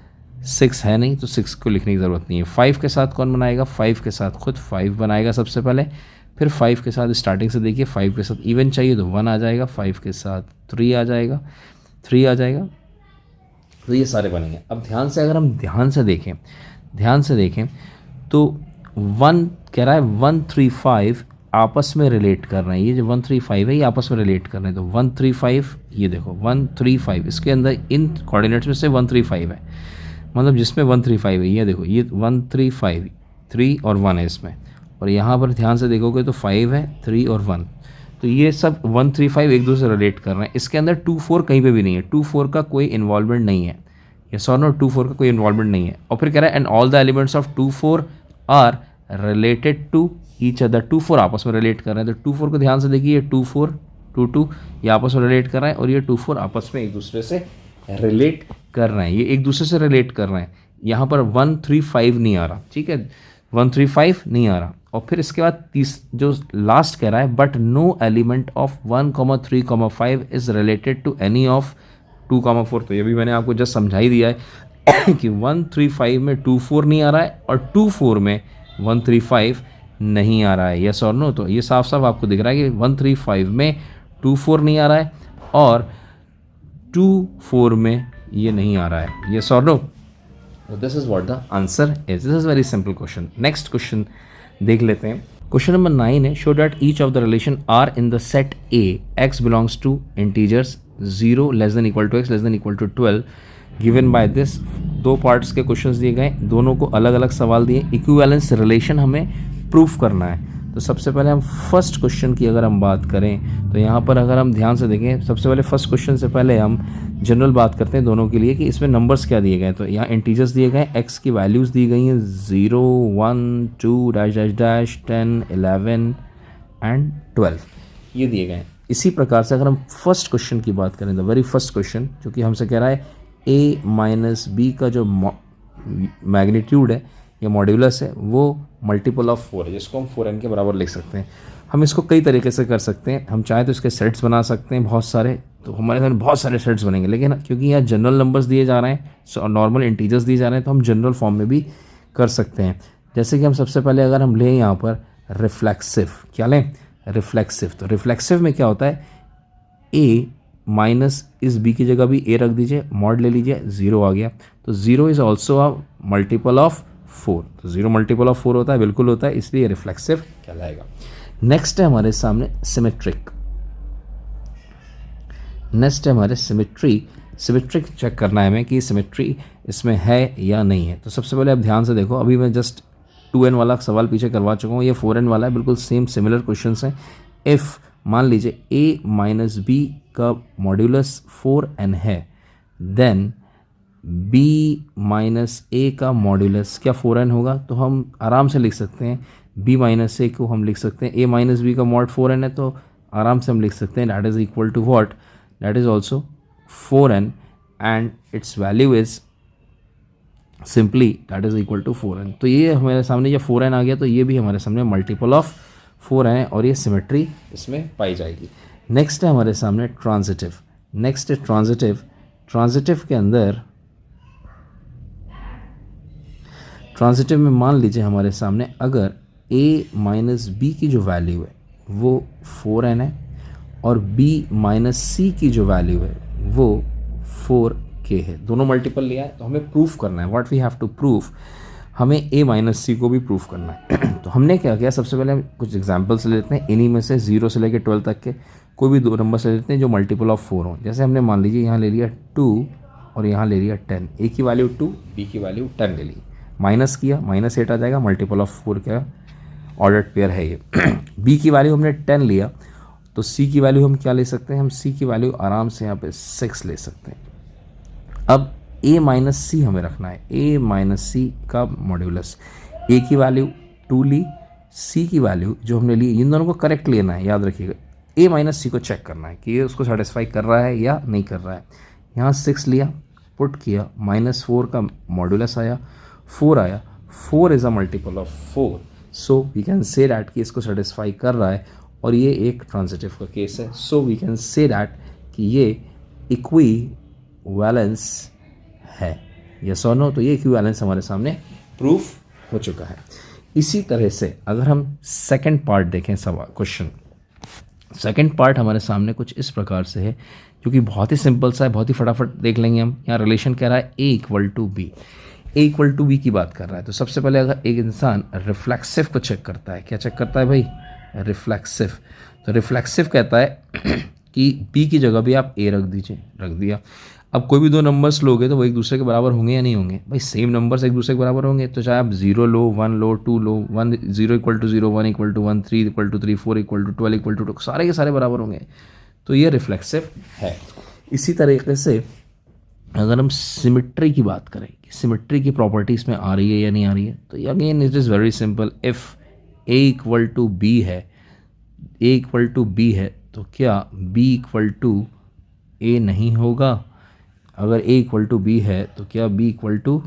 6 है नहीं तो 6 को लिखने की ज़रूरत नहीं है। 5 के साथ कौन बनाएगा, 5 के साथ खुद 5 बनाएगा सबसे पहले। फिर 5 के साथ स्टार्टिंग से देखिए, 5 के साथ इवन चाहिए तो 1 आ जाएगा, 5 के साथ 3 आ जाएगा, 3 आ जाएगा। तो ये सारे बनेंगे। अब ध्यान से अगर हम ध्यान से देखें तो 1 कह रहा है 135 आपस में रिलेट कर रहे हैं। ये जो 135 है ये आपस में रिलेट कर रहे हैं। तो 135, ये देखो 135, इसके अंदर इन कोऑर्डिनेट्स में से 135 है, मतलब जिसमें 135 है। ये देखो ये 135, 3 और 1 है इसमें, और यहाँ पर ध्यान से देखोगे तो 5 है, 3 और 1। तो ये सब 135 एक दूसरे से रिलेट कर रहे हैं। इसके अंदर 24 कहीं पे भी नहीं है, 24 का कोई इन्वॉल्वमेंट नहीं है। यस और नो, 24 का कोई इन्वॉल्वमेंट नहीं है। और फिर कह रहा है and all the elements of 24 are related to each other. 24 आपस में रिलेट कर रहे हैं। तो 24 को ध्यान से देखिए, 24, 22 ये आपस में रिलेट कर रहे हैं, और ये 24 आपस में एक दूसरे से रिलेट कर रहे हैं। ये एक दूसरे से रिलेट कर रहे हैं। यहाँ पर 135 नहीं आ रहा, ठीक है, 135 नहीं आ रहा। और फिर इसके बाद जो लास्ट कह रहा है but no element of 1, 3, 5 is related to any of 2, 4। तो ये भी मैंने आपको जस्ट समझा ही दिया है कि 135 में 24 नहीं आ रहा है और 24 में 135 नहीं आ रहा है। यस और नो, तो ये साफ साफ आपको दिख रहा है कि 135 में 24 नहीं आ रहा है और 24 में ये नहीं आ रहा है। यस और no, this is what the answer is. This is very simple question. Next question देख लेते हैं। क्वेश्चन नंबर 9 है, show that each of the relation R in the set A x belongs to integers 0 ≤ x ≤ 12 given by this. 2 parts के questions दिए गए, दोनों को अलग अलग सवाल दिए। इक्विवेलेंस रिलेशन हमें प्रूफ करना है। तो सबसे पहले हम फर्स्ट क्वेश्चन की अगर हम बात करें तो यहाँ पर अगर हम ध्यान से देखें, सबसे पहले फर्स्ट क्वेश्चन से पहले हम जनरल बात करते हैं दोनों के लिए कि इसमें नंबर्स क्या दिए गए हैं। तो यहाँ इंटीजर्स दिए गए हैं, एक्स की वैल्यूज़ दी गई हैं 0, 1, 2, -, 10, 11 एंड 12 ये दिए गए हैं। इसी प्रकार से अगर हम फर्स्ट क्वेश्चन की बात करें, द वेरी फर्स्ट क्वेश्चन जो कि हमसे कह रहा है a - b का जो मैग्नीट्यूड है या मॉड्यूलस है वो मल्टीपल ऑफ 4 है, जिसको हम 4n के बराबर लिख सकते हैं। हम इसको कई तरीके से कर सकते हैं। हम चाहे तो इसके सेट्स बना सकते हैं बहुत सारे, तो हमारे सामने बहुत सारे सेट्स बनेंगे। लेकिन क्योंकि यहाँ जनरल नंबर्स दिए जा रहे हैं और नॉर्मल इंटीजर्स दिए जा रहे हैं, तो हम जनरल फॉर्म में भी कर सकते हैं। जैसे कि हम सबसे पहले अगर हम लें यहाँ पर रिफ्लेक्सिव, क्या लें, रिफ्लेक्सिव। तो रिफ्लेक्सिव में क्या होता है, a माइनस इस b की जगह भी a रख दीजिए, मॉड ले लीजिए, 0 आ गया। तो 0 is also a multiple of 4। तो 0 मल्टीपल ऑफ 4 होता है, बिल्कुल होता है, इसलिए रिफ्लेक्सिव कहलाएगा। नेक्स्ट है हमारे सामने सिमेट्रिक। नेक्स्ट है हमारे सिमेट्रिक चेक करना है हमें कि सिमेट्री इसमें है या नहीं है। तो सबसे पहले आप ध्यान से देखो, अभी मैं जस्ट 2n वाला सवाल पीछे करवा चुका हूँ, ये 4n वाला है, बिल्कुल सेम सिमिलर क्वेश्चंस हैं। इफ़ मान लीजिए a - b का मॉड्यूलस 4n है, देन b - a का मॉड्यूलस क्या 4n होगा। तो हम आराम से लिख सकते हैं b - a को हम लिख सकते हैं, a - b का मॉड 4n है, तो आराम से हम लिख सकते हैं that is equal to what, that is also 4n and its value is simply that is equal to 4n। तो ये हमारे सामने जब 4n आ गया तो ये भी हमारे सामने मल्टीपल ऑफ 4 है और ये सिमेट्री इसमें पाई जाएगी। नेक्स्ट है हमारे सामने ट्रांजिटिव। नेक्स्ट है ट्रांजिटिव। ट्रांजिटिव के अंदर ट्रांजिटिव में मान लीजिए हमारे सामने अगर a - b की जो वैल्यू है वो 4n है और b - c की जो वैल्यू है वो 4k है, दोनों मल्टीपल लिया है, तो हमें प्रूफ करना है। What we have to proof, हमें a - c को भी प्रूफ करना है। तो हमने क्या किया, सबसे पहले हम कुछ एग्जांपल्स ले लेते हैं। इन्हीं में से 0 से लेकर 12 तक के कोई भी 2 नंबर्स ले लेते हैं जो मल्टीपल ऑफ 4 हों। जैसे हमने मान लीजिए यहाँ ले लिया 2 और यहाँ ले लिया 10, a की वैल्यू 2, b की वैल्यू 10 ले ली, माइनस किया, -8 आ जाएगा, मल्टीपल ऑफ 4 का ऑर्डर्ड पेयर है ये। b की वैल्यू हमने 10 लिया, तो c की वैल्यू हम क्या ले सकते हैं, हम c की वैल्यू आराम से यहाँ पे 6 ले सकते हैं। अब a - c हमें रखना है, a - c का मॉड्यूलस, a की वैल्यू 2 ली, c की वैल्यू जो हमने ली, इन दोनों को करेक्ट लेना है, याद रखिएगा। a - c को चेक करना है कि ये उसको सेटिस्फाई कर रहा है या नहीं कर रहा है। यहाँ 6 लिया, पुट किया, -4 का मॉड्यूलस आया, 4 आया, 4 is a multiple of 4, so we can say that कि इसको सेटिस्फाई कर रहा है और ये एक ट्रांजिटिव का केस है। So we can say that कि ये इक्विवेलेंस है, यस और नो। तो ये इक्विवेलेंस हमारे सामने प्रूफ हो चुका है। इसी तरह से अगर हम सेकंड पार्ट देखें सवाल क्वेश्चन, सेकंड पार्ट हमारे सामने कुछ इस प्रकार से है, जो कि बहुत ही सिंपल सा है, बहुत ही फटाफट देख लेंगे हम। यहाँ रिलेशन कह रहा है ए equal to B, A equal to B की बात कर रहा है। तो सबसे पहले अगर एक इंसान रिफ्लेक्सिव को चेक करता है, क्या चेक करता है भाई? रिफ्लेक्सिव। तो रिफ्लेक्सिव कहता है कि बी की जगह भी आप ए रख दीजिए, रख दिया। अब कोई भी दो नंबर्स लोगे तो वो एक दूसरे के बराबर होंगे या नहीं होंगे? भाई सेम नंबर्स एक दूसरे के बराबर होंगे। तो चाहे आप 0 लो, 1 लो, 2 लो, 1 0 equal to 0, 1 equal to 1, 3 equal to 3, 4 equal to 12 equal to 2, सारे के सारे बराबर होंगे। तो ये रिफ्लेक्सिव है। इसी तरीके से अगर हम सिमिट्री की बात करें, सिमिट्री की प्रॉपर्टीज़ में आ रही है या नहीं आ रही है, तो again it is very simple. If a equal to b है, ए इक्वल टू बी है, तो क्या बी इक्वल टू ए नहीं होगा? अगर ए इक्वल टू बी है तो क्या बी इक्वल टू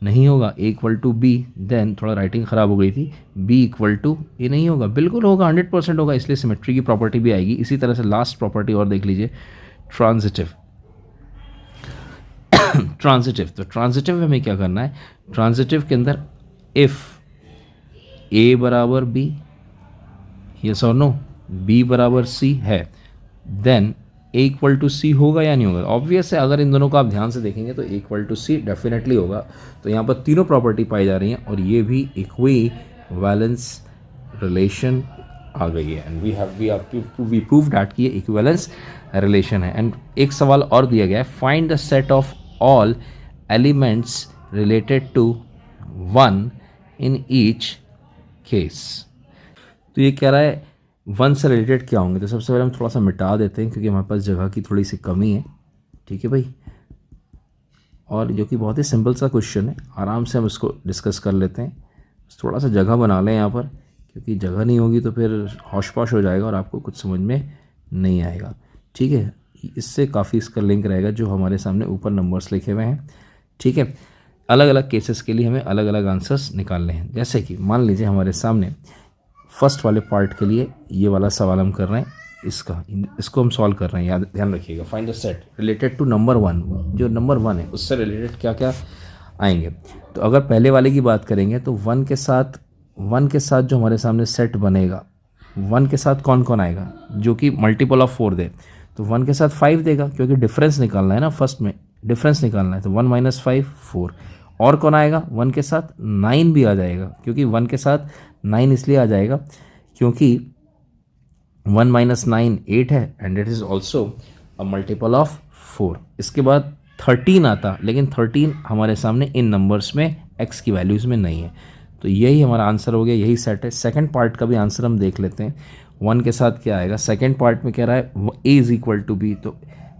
नहीं होगा? ए इक्वल टू बी, देन थोड़ा राइटिंग ख़राब हो गई थी, बी इक्वल टू ए नहीं होगा? बिल्कुल होगा, 100% होगा। इसलिए सिमेट्री की प्रॉपर्टी भी आएगी। इसी तरह से लास्ट प्रॉपर्टी और देख लीजिए, ट्रांजिटिव। ट्रांजिटिव, तो ट्रांजिटिव में हमें क्या करना है? ट्रांजिटिव के अंदर इफ़ ए बराबर बी, यस और नो, बी बराबर सी है, देन ए इक्वल टू सी होगा या नहीं होगा? ऑब्वियस है, अगर इन दोनों को आप ध्यान से देखेंगे तो ए इक्वल टू सी डेफिनेटली होगा। तो यहाँ पर तीनों प्रॉपर्टी पाई जा रही हैं और ये भी इक्विवेलेंस रिलेशन आ गई है। एंड वी प्रूव दैट कि ये इक्विवेलेंस रिलेशन है। एंड एक सवाल और दिया गया है, find the set of all elements related to 1 in each case. तो ये कह रहा है 1 से रिलेटेड क्या होंगे। तो सबसे पहले हम थोड़ा सा मिटा देते हैं क्योंकि हमारे पास जगह की थोड़ी सी कमी है, ठीक है भाई। और जो कि बहुत ही सिंपल सा क्वेश्चन है, आराम से हम इसको डिस्कस कर लेते हैं। थोड़ा सा जगह बना लें यहाँ पर, क्योंकि जगह नहीं होगी तो फिर हौश पौश हो जाएगा और आपको कुछ समझ में नहीं आएगा, ठीक है। इससे काफ़ी इसका लिंक रहेगा जो हमारे सामने ऊपर नंबर्स लिखे हुए हैं, ठीक है। अलग अलग केसेस के लिए हमें अलग अलग आंसर्स निकालने हैं। जैसे कि मान लीजिए हमारे सामने फर्स्ट वाले पार्ट के लिए ये वाला सवाल हम कर रहे हैं, इसको हम सॉल्व कर रहे हैं। याद ध्यान रखिएगा, find the set related to number 1। जो नंबर 1 है उससे रिलेटेड क्या क्या आएंगे। तो अगर पहले वाले की बात करेंगे तो 1 के साथ जो हमारे सामने सेट बनेगा, 1 के साथ कौन कौन आएगा जो कि मल्टीपल ऑफ 4 दे। तो 1 के साथ 5 देगा, क्योंकि डिफरेंस निकालना है ना, फर्स्ट में डिफरेंस निकालना है। तो 1 - 5 4। और कौन आएगा 1 के साथ? 9 भी आ जाएगा, क्योंकि 1 के साथ 9 इसलिए आ जाएगा क्योंकि 1 - 9 8 है, and it is also a multiple of 4। इसके बाद 13 आता, लेकिन 13 हमारे सामने इन नंबर्स में x की वैल्यूज़ में नहीं है। तो यही हमारा आंसर हो गया, यही सेट है। सेकंड पार्ट का भी आंसर हम देख लेते हैं। 1 के साथ क्या आएगा? सेकंड पार्ट में कह रहा है a is equal to b। तो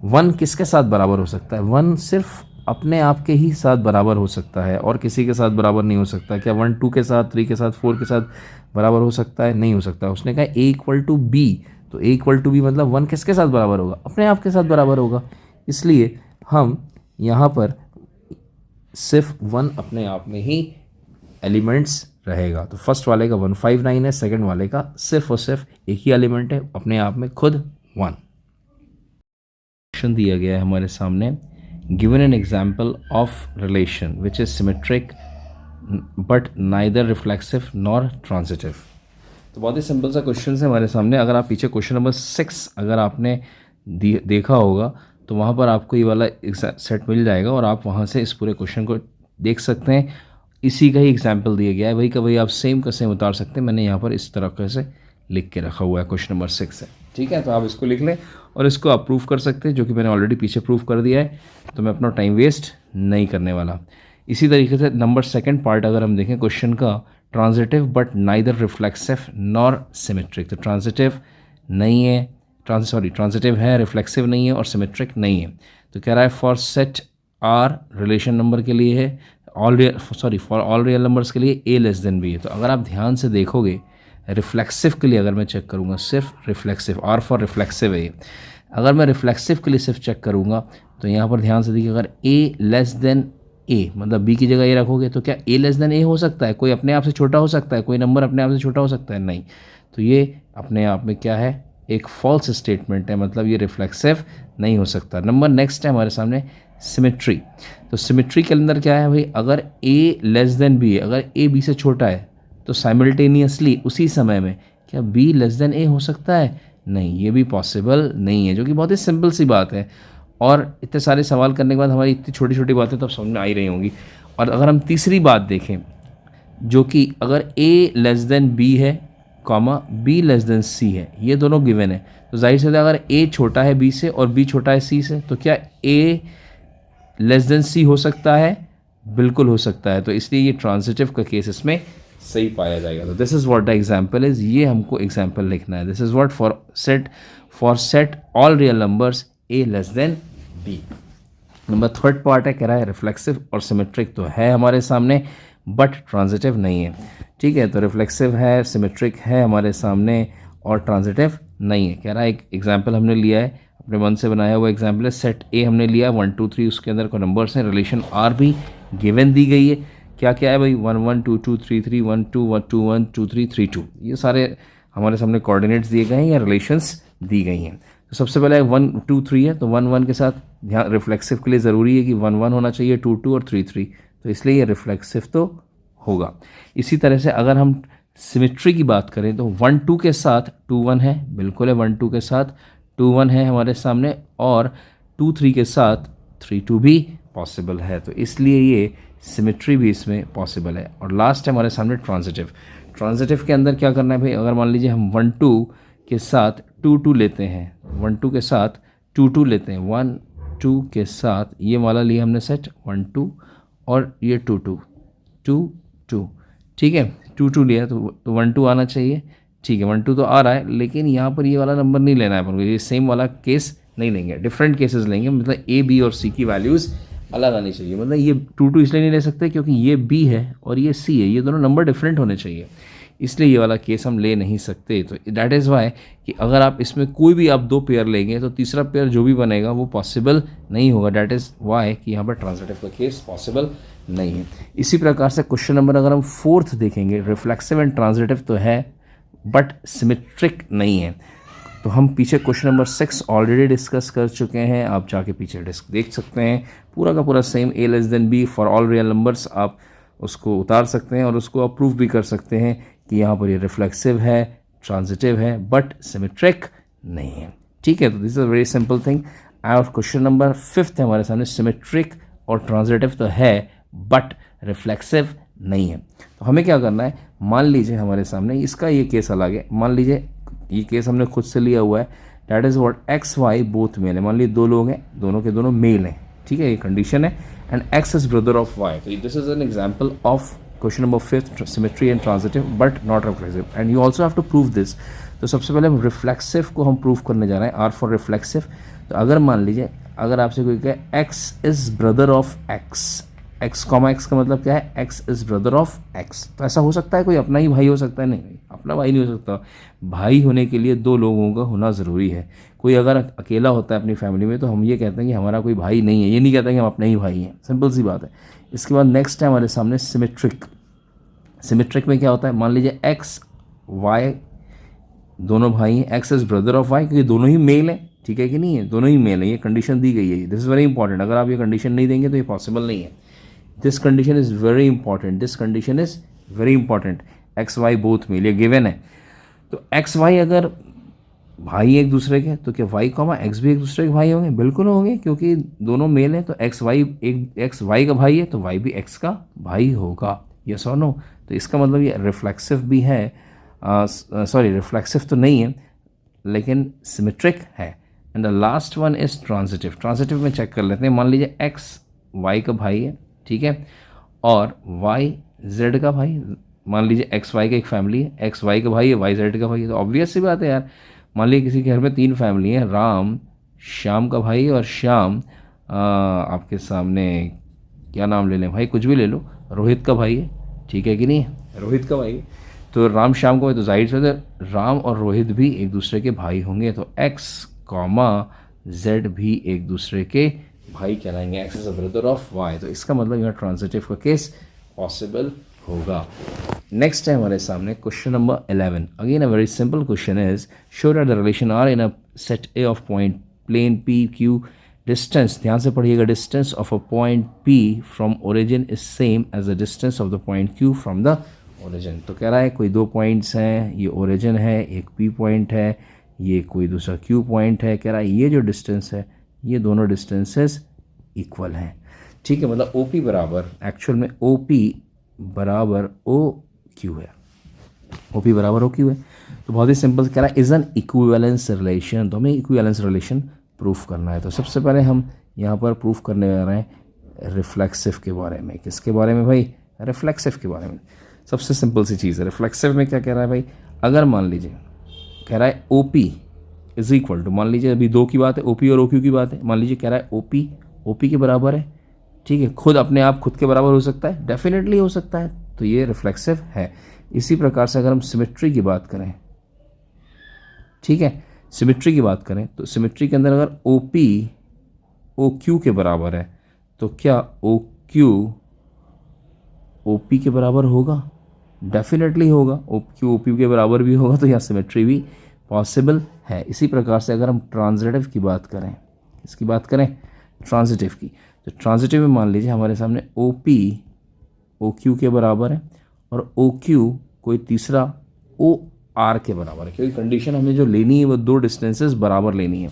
1 किसके साथ बराबर हो सकता है? 1 सिर्फ अपने आप के ही साथ बराबर हो सकता है और किसी के साथ बराबर नहीं हो सकता। क्या 1 2 के साथ, 3 के साथ, 4 के साथ बराबर हो सकता है? नहीं हो सकता। उसने कहा a इक्वल टू b, तो a इक्वल टू b मतलब 1 किसके साथ बराबर होगा? अपने आप के साथ बराबर होगा। इसलिए हम यहाँ पर सिर्फ 1 अपने आप में ही एलिमेंट्स रहेगा। तो फर्स्ट वाले का 159 है, सेकंड वाले का सिर्फ और सिर्फ एक ही एलिमेंट है, अपने आप में खुद 1। क्वेश्चन दिया गया है हमारे सामने, given an example of relation which is symmetric but neither reflexive nor transitive. तो बहुत ही सिंपल सा क्वेश्चन है हमारे सामने। अगर आप पीछे क्वेश्चन नंबर 6 अगर आपने देखा होगा तो वहाँ पर आपको ये वाला सेट मिल जाएगा और आप वहाँ से इस पूरे क्वेश्चन को देख सकते हैं। इसी का ही एग्जाम्पल दिया गया है, वही का वही आप सेम का सेम उतार सकते हैं। मैंने यहाँ पर इस तरह से लिख के रखा हुआ है, क्वेश्चन नंबर 6 है, ठीक है। तो आप इसको लिख लें और इसको आप प्रूफ कर सकते हैं, जो कि मैंने ऑलरेडी पीछे प्रूफ कर दिया है, तो मैं अपना टाइम वेस्ट नहीं करने वाला। इसी तरीके से नंबर सेकंड पार्ट अगर हम देखें क्वेश्चन का, transitive but neither reflexive nor symmetric. तो ट्रांजिटिव नहीं है, ट्रांजिटिव है, रिफ्लेक्सिव नहीं है और सिमेट्रिक नहीं है। तो कह रहा है for set R relation number के लिए है, फॉर ऑल रियल नंबर्स के लिए a लेस देन b है। तो अगर आप ध्यान से देखोगे, रिफ्लेक्सिव के लिए अगर मैं चेक करूँगा, सिर्फ रिफ्लेक्सिव, आर फॉर रिफ्लेक्सिव है ये। अगर मैं रिफ्लेक्सिव के लिए सिर्फ चेक करूँगा तो यहाँ पर ध्यान से देखिए, अगर ए लेस देन ए मतलब बी की जगह ए रखोगे तो क्या ए लेस देन ए हो सकता है? कोई अपने आप से छोटा हो सकता है? कोई नंबर अपने आप से छोटा हो सकता है? नहीं। तो ये अपने आप में क्या है? एक फॉल्स स्टेटमेंट है, मतलब ये रिफ्लेक्सिव नहीं हो सकता। नंबर नेक्स्ट है हमारे सामने सिमेट्री। तो सिमेट्री के अंदर क्या है भाई, अगर ए लेस देन बी है, अगर ए बी से छोटा है तो साइमल्टेनियसली उसी समय में क्या बी लेस देन ए हो सकता है? नहीं, ये भी पॉसिबल नहीं है, जो कि बहुत ही सिंपल सी बात है। और इतने सारे सवाल करने के बाद हमारी इतनी छोटी छोटी बातें तो अब समझ में आ ही रही होंगी। और अगर हम तीसरी बात देखें, जो कि अगर ए लेस देन बी है कॉमा बी लेस देन सी है, ये दोनों गिवन है, तो जाहिर सी बात है अगर ए छोटा है बी से और बी छोटा है सी से, तो क्या ए लेस देन सी हो सकता है? बिल्कुल हो सकता है। तो इसलिए ये ट्रांजिटिव का केस इसमें सही पाया जाएगा। तो this is what the example is, ये हमको एग्जाम्पल लिखना है। This is what for set all real numbers a less than b. Number third part है, कह रहा है रिफ्लेक्सिव और सिमेट्रिक तो है हमारे सामने बट ट्रांजिटिव नहीं है। ठीक है, तो रिफ्लेक्सिव है, सिमेट्रिक है हमारे सामने और ट्रांजिटिव नहीं है। कह रहा है एक एग्जाम्पल हमने लिया है, अपने मन से बनाया हुआ एग्जाम्पल है। सेट ए हमने लिया 1 2 3, उसके अंदर को नंबर्स हैं, रिलेशन आर भी गिवन दी गई है। क्या क्या है भाई, 1 1 2 2 3 3 1 2 1 2 1 2 3 3 2, ये सारे हमारे सामने कोऑर्डिनेट्स दिए गए हैं या रिलेशंस दी गई हैं। तो सबसे पहले 1 2 3 है, तो 1 1 के साथ ध्यान, रिफ्लेक्सिव के लिए ज़रूरी है कि 1 1 होना चाहिए, 2 2 और 3 3, तो इसलिए ये रिफ्लेक्सिव तो होगा। इसी तरह से अगर हम सिमेट्री की बात करें तो 1 2 के साथ 2 1 है, बिल्कुल है, 1 2 के साथ 2 1 है हमारे सामने, और 2 3 के साथ 3 2 भी पॉसिबल है, तो इसलिए ये सिमेट्री भी इसमें पॉसिबल है। और लास्ट है हमारे सामने ट्रांजिटिव। ट्रांजिटिव के अंदर क्या करना है भाई, अगर मान लीजिए हम 1 2 के साथ 2 2 लेते हैं, 1 2 के साथ 2 2 लेते हैं, 1 2 के साथ ये वाला लिया हमने सेट 1 2 और ये 2 2 2 2, ठीक है, 2 2 लिया तो 1 2 आना चाहिए। ठीक है, 1 2 तो आ रहा है, लेकिन यहाँ पर ये वाला नंबर नहीं लेना है अपन को, ये सेम वाला केस नहीं लेंगे, डिफरेंट केसेस लेंगे, मतलब ए बी और सी की वैल्यूज़ अलग आनी चाहिए। मतलब ये 2 2 इसलिए नहीं ले सकते क्योंकि ये बी है और ये सी है, ये दोनों नंबर डिफरेंट होने चाहिए, इसलिए ये वाला केस हम ले नहीं सकते। तो दैट इज़ वाई कि अगर आप इसमें कोई भी आप 2 पेयर लेंगे तो तीसरा पेयर जो भी बनेगा वो पॉसिबल नहीं होगा। दैट इज़ वाई कि यहाँ पर ट्रांजिटिव का केस पॉसिबल नहीं है। इसी प्रकार से क्वेश्चन नंबर अगर हम 4th देखेंगे, रिफ्लेक्सिव एंड ट्रांजिटिव तो है बट सिमेट्रिक नहीं है। तो हम पीछे क्वेश्चन नंबर 6 ऑलरेडी डिस्कस कर चुके हैं, आप जाके पीछे देख सकते हैं, पूरा का पूरा same a less than b for all real numbers, आप उसको उतार सकते हैं और उसको अप्रूव भी कर सकते हैं कि यहाँ पर ये रिफ्लेक्सिव है, ट्रांजिटिव है बट सिमेट्रिक नहीं है। ठीक है, तो this is a very simple thing. और क्वेश्चन नंबर 5 है हमारे सामने, सिमेट्रिक और ट्रांजिटिव तो है बट रिफ्लेक्सिव नहीं है। तो हमें क्या करना है, मान लीजिए हमारे सामने इसका ये केस अलग है, मान लीजिए ये केस हमने खुद से लिया हुआ है, that is what x y both male है, मान लीजिए 2 लोग हैं, दोनों के दोनों मेल हैं, ठीक है, ये कंडीशन है, and X is brother of Y. तो this is an example of question number 5, symmetry and transitive but not reflexive, and you also have to prove this. तो सबसे पहले हम रिफ्लेक्सिव को हम प्रूव करने जा रहे हैं, आर फॉर रिफ्लेक्सिव। तो अगर मान लीजिए अगर आपसे कोई कहे x is brother of x, x comma x का मतलब क्या है, x is brother of x, तो ऐसा हो सकता है कोई अपना ही भाई हो सकता है? नहीं, अपना भाई नहीं हो सकता। भाई होने के लिए 2 लोगों का होना ज़रूरी है। कोई अगर अकेला होता है अपनी फैमिली में तो हम ये कहते हैं कि हमारा कोई भाई नहीं है, ये नहीं कहते कि हम अपने ही भाई हैं, सिंपल सी बात है। इसके बाद नेक्स्ट है हमारे सामने सिमेट्रिक। सिमेट्रिक में क्या होता है, मान लीजिए एक्स वाई दोनों भाई हैं, x is brother of y, क्योंकि दोनों ही मेल हैं, ठीक है कि नहीं है, दोनों ही मेल है, ये कंडीशन दी गई है। दिस इज़ वेरी इंपॉर्टेंट, अगर आप ये कंडीशन नहीं देंगे तो ये पॉसिबल नहीं है। This condition is very important, this condition is very important, x y both male, ये गिवन है। तो एक्स वाई अगर भाई एक दूसरे के, तो क्या वाई कॉमा एक्स भी एक दूसरे के भाई होंगे? बिल्कुल होंगे, क्योंकि दोनों मेल हैं, तो एक्स वाई एक्स वाई का भाई है तो वाई भी एक्स का भाई होगा, यस और नो। तो इसका मतलब ये रिफ्लेक्सिव भी है, सॉरी रिफ्लेक्सिव तो नहीं है लेकिन सिमेट्रिक है। And the last one is transitive. Transitive में चेक कर लेते हैं, मान लीजिए एक्स वाई का भाई है, ठीक है, और वाई जेड का भाई, मान लीजिए एक्स वाई का एक फैमिली है, एक्स वाई का भाई है, वाई जेड का भाई है, तो ऑब्वियस सी बात है यार। मान लीजिए किसी के घर में 3 फैमिली है, राम श्याम का भाई और श्याम आपके सामने क्या नाम ले लें भाई, कुछ भी ले लो, रोहित का भाई है, ठीक है कि नहीं, रोहित का भाई है, तो राम श्याम को, तो जाहिर से राम और रोहित भी एक दूसरे के भाई होंगे, तो एक्स कॉमा जेड भी एक दूसरे के भाई कहलाएंगे, X is a brother of Y. तो इसका मतलब यहाँ ट्रांजिटिव का केस पॉसिबल होगा। नेक्स्ट है हमारे सामने question number 11। Again a very simple question is show that the relation R in a set A of point plane P Q distance, ध्यान से पढ़िएगा, distance of a point P from origin is same as the distance of the point Q from the origin. तो कह रहा है कोई दो points हैं, ये ओरिजिन है, एक पी पॉइंट है, ये कोई दूसरा क्यू पॉइंट है। कह रहा है ये जो डिस्टेंस है ये दोनों डिस्टेंसेस इक्वल हैं। ठीक है, मतलब ओ पी बराबर, एक्चुअल में ओ पी बराबर ओ क्यू है, ओ पी बराबर ओ क्यू है। तो बहुत ही सिंपल कह रहा है इज एन इक्विवेलेंस रिलेशन। तो हमें इक्विवेलेंस रिलेशन प्रूफ करना है। तो सबसे पहले हम यहाँ पर प्रूफ करने जा रहे हैं रिफ्लेक्सिव के बारे में। किसके बारे में भाई? रिफ्लेक्सिव के बारे में। सबसे सिंपल सी चीज़ है। रिफ्लेक्सिव में क्या कह रहा है भाई? अगर मान लीजिए कह रहा है O P is equal to, मान लीजिए अभी दो की बात है, ओ पी और ओ क्यू की बात है, मान लीजिए कह रहा है ओ पी के बराबर है। ठीक है, खुद अपने आप खुद के बराबर हो सकता है, डेफिनेटली हो सकता है, तो ये रिफ्लेक्सिव है। इसी प्रकार से अगर हम सिमेट्री की बात करें, ठीक है, सिमेट्री की बात करें तो सिमेट्री के अंदर अगर ओ पी ओ क्यू के बराबर है तो क्या ओ क्यू ओ पी के बराबर होगा? डेफिनेटली होगा। ओ क्यू ओ पी के बराबर भी होगा, तो यहाँ सिमेट्री भी पॉसिबल है। इसी प्रकार से अगर हम ट्रांजिटिव की बात करें, इसकी बात करें ट्रांजिटिव की, तो ट्रांजिटिव में मान लीजिए हमारे सामने ओ पी ओ क्यू के बराबर है और ओ क्यू कोई तीसरा ओ आर के बराबर है, क्योंकि कंडीशन हमें जो लेनी है वो दो डिस्टेंसेस बराबर लेनी है।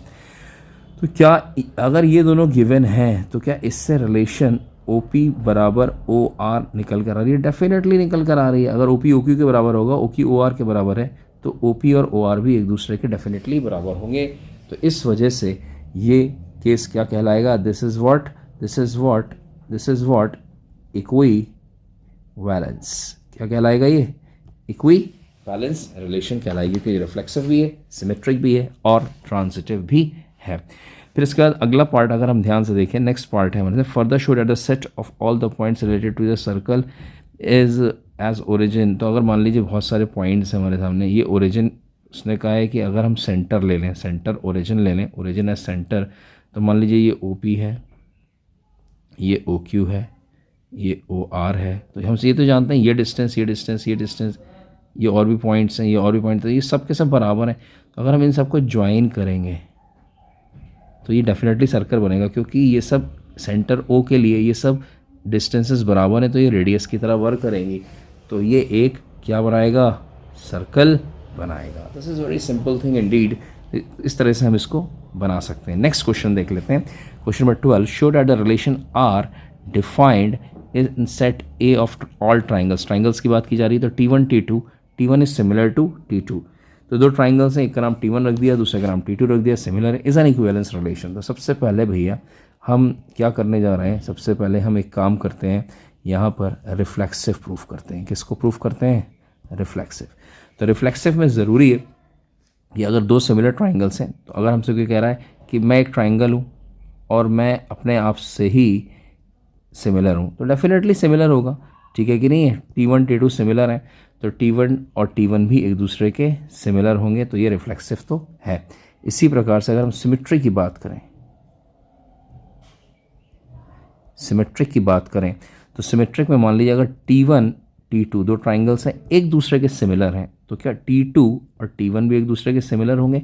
तो क्या अगर ये दोनों गिवन हैं तो क्या इससे रिलेशन ओ पी बराबर ओ आर निकल कर आ रही है? डेफिनेटली निकल कर आ रही है। अगर ओ पी ओ क्यू के बराबर होगा, ओ क्यू ओ आर के बराबर है, तो ओ पी और ओ आर भी एक दूसरे के डेफिनेटली बराबर होंगे। तो इस वजह से ये केस क्या कहलाएगा? This is what equi valence. क्या कहलाएगा? ये इक्वी बैलेंस रिलेशन कहलाएगी, क्योंकि रिफ्लेक्सिव भी है, सिमेट्रिक भी है और ट्रांजिटिव भी है। फिर इसके बाद अगला पार्ट अगर हम ध्यान से देखें, नेक्स्ट पार्ट है हमारे further show that the set of all the points related to the circle is as origin. तो अगर मान लीजिए बहुत सारे पॉइंट्स हैं हमारे सामने, ये ओरिजिन, उसने कहा है कि अगर हम सेंटर ले लें, सेंटर ओरिजिन ले लें, ओरिजिन एज सेंटर, तो मान लीजिए ये ओ पी है, ये ओ क्यू है, ये ओ आर है। तो हम ये तो जानते हैं ये डिस्टेंस, ये डिस्टेंस, ये डिस्टेंस, ये और भी पॉइंट्स हैं, ये और भी पॉइंट्स हैं, ये सब के सब बराबर हैं। तो अगर हम इन सबको ज्वाइन करेंगे तो ये डेफिनेटली सर्कल बनेगा, क्योंकि ये सब सेंटर ओ के लिए ये सब डिस्टेंसेस बराबर हैं, तो ये रेडियस की तरह वर्क करेंगी, तो ये एक क्या बनाएगा? सर्कल बनाएगा। This is very simple thing Indeed. इस तरह से हम इसको बना सकते हैं। नेक्स्ट क्वेश्चन देख लेते हैं, question number 12। Show that the relation R defined in set A of all triangles. Triangles की बात की जा रही है, तो T1 T2, T1 is similar to T2। तो दो ट्राइंगल्स हैं, एक का नाम T1 रख दिया, दूसरे का नाम T2 रख दिया, सिमिलर है, इज एन इक्विवेलेंस रिलेशन। तो सबसे पहले भैया हम क्या करने जा रहे हैं? सबसे पहले हम एक काम करते हैं, यहाँ पर रिफ्लेक्सिव प्रूफ करते हैं। किसको प्रूफ करते हैं? रिफ्लेक्सिव। तो रिफ्लेक्सिव में ज़रूरी है कि अगर दो सिमिलर ट्राइंगल्स हैं, तो अगर हमसे कोई कह रहा है कि मैं एक ट्राइंगल हूँ और मैं अपने आप से ही सिमिलर हूँ, तो डेफिनेटली सिमिलर होगा। ठीक है कि नहीं है? T1 T2 सिमिलर है, तो T1 और T1 भी एक दूसरे के सिमिलर होंगे, तो ये रिफ्लेक्सिव तो है। इसी प्रकार से अगर हम सिमेट्री की बात करें, सिमेट्रिक की बात करें, तो सिमेट्रिक में मान लीजिए अगर T1 T2 दो ट्राइंगल्स हैं, एक दूसरे के सिमिलर हैं, तो क्या T2 और T1 भी एक दूसरे के सिमिलर होंगे?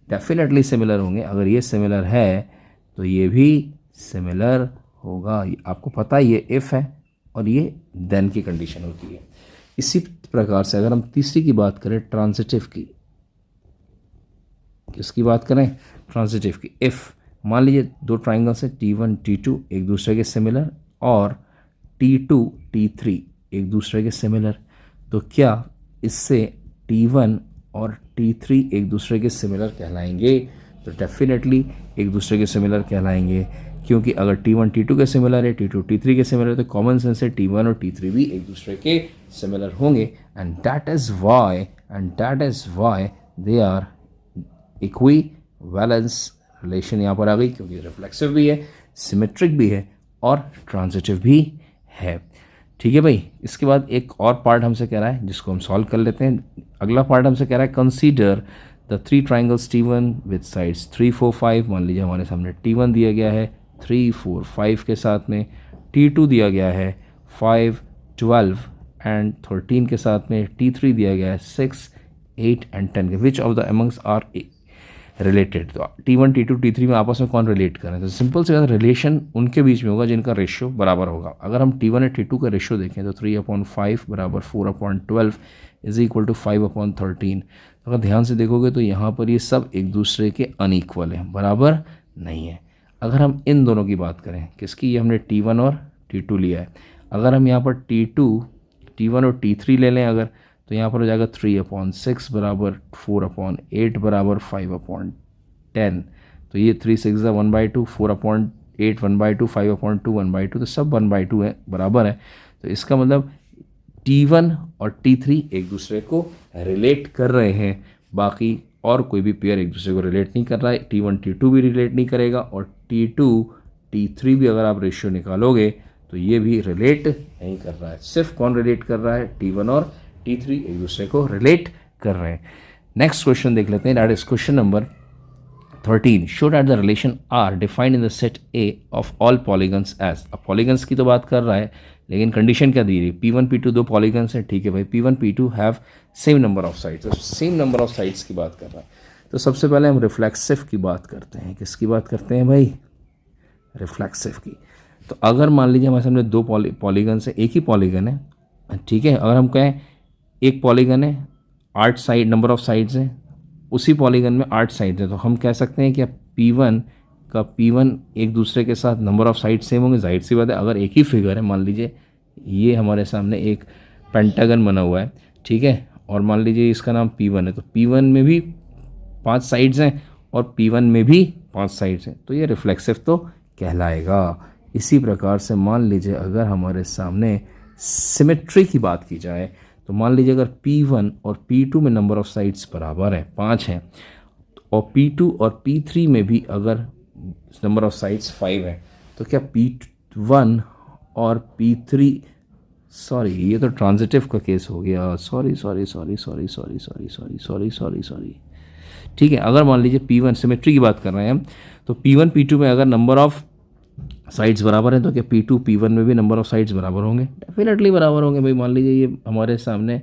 डेफिनेटली सिमिलर होंगे। अगर ये सिमिलर है तो ये भी सिमिलर होगा। आपको पता है ये इफ़ है और ये देन की कंडीशन होती है। इसी प्रकार से अगर हम तीसरी की बात करें, ट्रांजिटिव की, किसकी बात करें? ट्रांजिटिव की। इफ़ मान लीजिए दो ट्राइंगल्स हैं, T1 T2 एक दूसरे के सिमिलर और T2 T3 एक दूसरे के सिमिलर, तो क्या इससे T1 और T3 एक दूसरे के सिमिलर कहलाएंगे? तो डेफिनेटली एक दूसरे के सिमिलर कहलाएंगे, क्योंकि अगर T1 T2 के सिमिलर है, T2 T3 के सिमिलर है, तो कॉमन सेंस से T1 और T3 भी एक दूसरे के सिमिलर होंगे। And that is why they are equivalence relation यहाँ पर आ गई, क्योंकि रिफ्लेक्सिव भी है, सिमेट्रिक भी है और ट्रांजिटिव भी है। ठीक है भाई। इसके बाद एक और पार्ट हमसे कह रहा है, जिसको हम सॉल्व कर लेते हैं। अगला पार्ट हमसे कह रहा है consider the three triangles T1 with sides 3 4 5। मान लीजिए हमारे सामने T1 दिया गया है, 3 4 5 के साथ में, T2 दिया गया है 5 12 एंड 13 के साथ में, T3 दिया गया है 6 8 एंड 10 के। Which of the amongst are related? तो T1 T2 T3 में आपस में कौन रिलेट करें? तो सिंपल से रिलेशन उनके बीच में होगा जिनका रेशियो बराबर होगा। अगर हम T1 और T2 का रेशियो देखें तो 3/5 बराबर 4/12 इज इक्वल टू 5/13। अगर ध्यान से देखोगे तो यहाँ पर ये सब एक दूसरे के अनइक्वल हैं, बराबर नहीं है। अगर हम इन दोनों की बात करें, किसकी, ये हमने T1 और T2 लिया है। अगर हम यहाँ पर T1 और T3 ले लें अगर, तो यहाँ पर हो जाएगा 3/6 बराबर 4/8 बराबर 5/10। तो ये 3 6 1/2, 4/8 1/2, 5/2 1/2, तो सब 1/2 है, बराबर है। तो इसका मतलब T1 और T3 एक दूसरे को रिलेट कर रहे हैं, बाकी और कोई भी पेयर एक दूसरे को रिलेट नहीं कर रहा है। T1 T2 भी रिलेट नहीं करेगा और T2 T3 भी अगर आप रेशियो निकालोगे तो ये भी रिलेट नहीं कर रहा है। सिर्फ कौन रिलेट कर रहा है? T1 और T3 एक दूसरे को रिलेट कर रहे हैं। नेक्स्ट क्वेश्चन देख लेते हैं, that is question number 13। Show that the relation R defined in the set A of all polygons as. अब पॉलीगन्स की तो बात कर रहा है, लेकिन कंडीशन क्या दी रही है? P1 P2 दो पॉलीगन्स है, ठीक है भाई, P1 P2 have same number of sides. तो सेम नंबर ऑफ साइड्स की बात कर रहा है। तो सबसे पहले हम रिफ्लेक्सिव की बात करते हैं। किसकी बात करते हैं भाई? रिफ्लेक्सिव की। तो अगर मान लीजिए हमारे सामने दो पॉलीगन्स है, एक ही पॉलीगन है, ठीक है। अगर हम कहें एक पॉलीगन है, 8 साइड नंबर ऑफ साइड्स हैं, उसी पॉलीगन में 8 साइड्स हैं, तो हम कह सकते हैं कि P1 एक दूसरे के साथ नंबर ऑफ साइड सेम होंगे। जाहिर सी बात है, अगर एक ही फिगर है, मान लीजिए ये हमारे सामने एक पेंटागन बना हुआ है, ठीक है, और मान लीजिए इसका नाम P1 है, तो P1 में भी 5 साइड्स हैं और P1 में भी 5 साइड्स हैं, तो ये रिफ्लेक्सिव तो कहलाएगा। इसी प्रकार से मान लीजिए अगर हमारे सामने सिमेट्री की बात की जाए, तो मान लीजिए अगर P1 और P2 में नंबर ऑफ साइड्स बराबर है, 5 हैं, और P2 और P3 में भी अगर नंबर ऑफ साइड्स 5 है, तो क्या P1 और P3, सॉरी ये तो ट्रांजिटिव का केस हो गया, सॉरी, ठीक है। अगर मान लीजिए P1 सिमेट्री की बात कर रहे हैं हम, तो P1 P2 में अगर नंबर ऑफ साइड्स बराबर हैं, तो क्या P2 P1 में भी नंबर ऑफ साइड्स बराबर होंगे? डेफिनेटली बराबर होंगे भाई। मान लीजिए ये हमारे सामने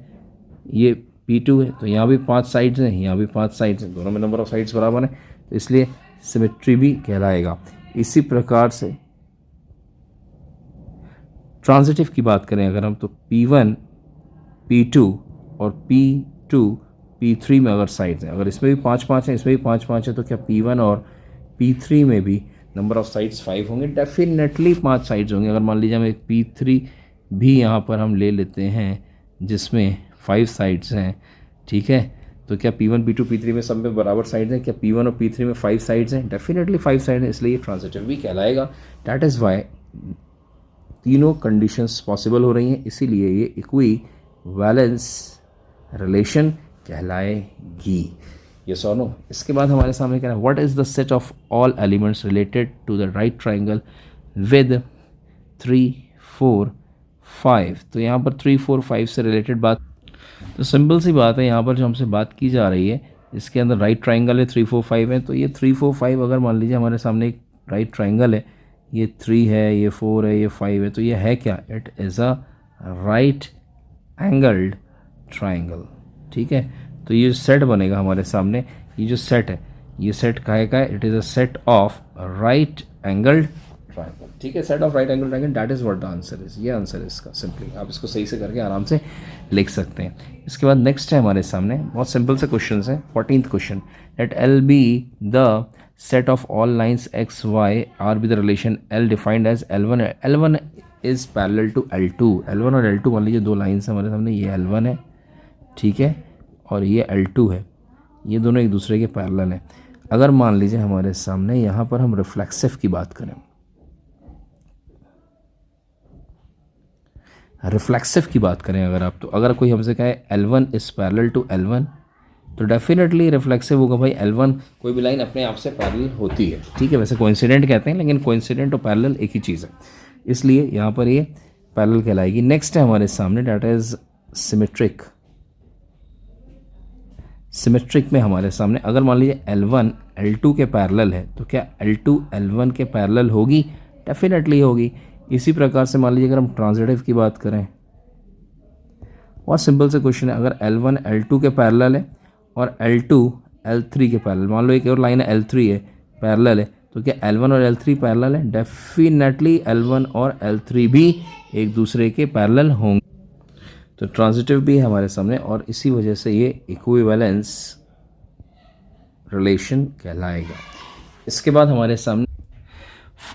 ये P2 है, तो यहाँ भी 5 साइड्स हैं, यहाँ भी 5 साइड्स हैं, दोनों में नंबर ऑफ साइड्स बराबर हैं, तो इसलिए सिमेट्री भी कहलाएगा। इसी प्रकार से ट्रांजिटिव की बात करें अगर हम, तो P1 P2 और P2 P3 में अगर साइड्स हैं, अगर इसमें भी 5 हैं, इसमें भी 5 है, तो क्या P1 और P3 में भी नंबर ऑफ साइड्स 5 होंगे? डेफिनेटली 5 साइड्स होंगे। अगर मान लीजिए हम एक P3 भी यहाँ पर हम ले लेते हैं जिसमें 5 साइड्स हैं, ठीक है, तो क्या P1 P2 P3 में सब में बराबर साइड्स हैं? क्या P1 और P3 में 5 साइड्स हैं? डेफिनेटली 5 साइड हैं, इसलिए ये ट्रांजिटिव भी कहलाएगा। दैट इज़ वाई तीनों कंडीशंस पॉसिबल हो रही हैं, इसीलिए ये इक्विवेलेंस रिलेशन कहलाएगी। ये नो। इसके बाद हमारे सामने क्या है? What is the set of all elements related to the right triangle with 3 4 5। तो यहाँ पर 3 4 5 से रिलेटेड बात, तो सिंपल सी बात है, यहाँ पर जो हमसे बात की जा रही है इसके अंदर राइट ट्राइंगल है, 3 4 5 है। तो ये 3 4 5 अगर मान लीजिए हमारे सामने एक राइट ट्राइंगल है, ये 3 है, ये 4 है, ये 5 है, तो ये है क्या? It is a right angled triangle, ठीक है। तो ये सेट बनेगा हमारे सामने, ये जो सेट है, ये सेट काहे का है? It is a set of right angled triangle, ठीक है, set of right angle triangle, that is what the answer is. ये आंसर है इसका, सिंपली आप इसको सही से करके आराम से लिख सकते हैं। इसके बाद नेक्स्ट है हमारे सामने, बहुत सिंपल से क्वेश्चन है, 14th question, let L be the set of all lines x y R be the relation L defined as L1 है। L1 is parallel to L2। L1 और L2 मान लीजिए दो लाइन्स हैं हमारे सामने, ये L1 है, ठीक है, और ये L2 है, ये दोनों एक दूसरे के पैरेलल हैं। अगर मान लीजिए हमारे सामने यहाँ पर हम रिफ्लेक्सिव की बात करें, रिफ्लेक्सिव की बात करें अगर आप, तो अगर कोई हमसे कहे L1 is parallel to L1, तो डेफिनेटली रिफ्लेक्सिव होगा भाई। L1 कोई भी लाइन अपने आप से पैरेलल होती है, ठीक है, वैसे कोइंसिडेंट कहते हैं, लेकिन कोइंसिडेंट और पैरेलल एक ही चीज़ है, इसलिए यहाँ पर ये पैरेलल कहलाएगी। नेक्स्ट है हमारे सामने, दैट इज़ सिमेट्रिक। सिमेट्रिक में हमारे सामने अगर मान लीजिए L1 L2 के पैरेलल है तो क्या L2 L1 के पैरेलल होगी? डेफिनेटली होगी। इसी प्रकार से मान लीजिए अगर हम ट्रांजिटिव की बात करें, बहुत सिंपल से क्वेश्चन है, अगर L1 L2 के पैरेलल है और L2 L3 के पैरेलल, मान लो एक और लाइन है L3 है पैरेलल है, तो क्या L1 और L3 पैरेलल है? डेफिनेटली L1 और L3 भी एक दूसरे के पैरेलल होंगे। तो ट्रांजिटिव भी है हमारे सामने और इसी वजह से ये इक्विवेलेंस रिलेशन कहलाएगा। इसके बाद हमारे सामने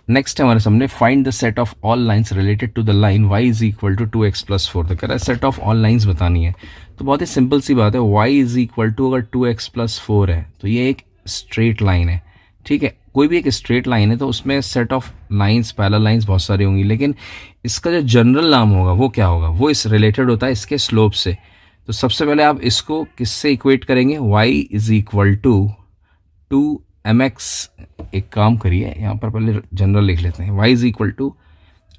नेक्स्ट है हमारे सामने find the set of all lines related to the line y is equal to 2x+4। तो कह रहा है सेट ऑफ ऑल लाइंस बतानी है। तो बहुत ही सिंपल सी बात है, y इज इक्वल टू अगर 2x+4 है तो ये एक स्ट्रेट लाइन है, ठीक है। कोई भी एक स्ट्रेट लाइन है तो उसमें set of lines, parallel lines बहुत सारी होंगी, लेकिन इसका जो जनरल नाम होगा वो क्या होगा? वो इस रिलेटेड होता है इसके स्लोप से। तो सबसे पहले आप इसको किससे इक्वेट करेंगे? y is equal to 2mx। एक काम करिए, यहाँ पर पहले जनरल लिख लेते हैं, y is equal to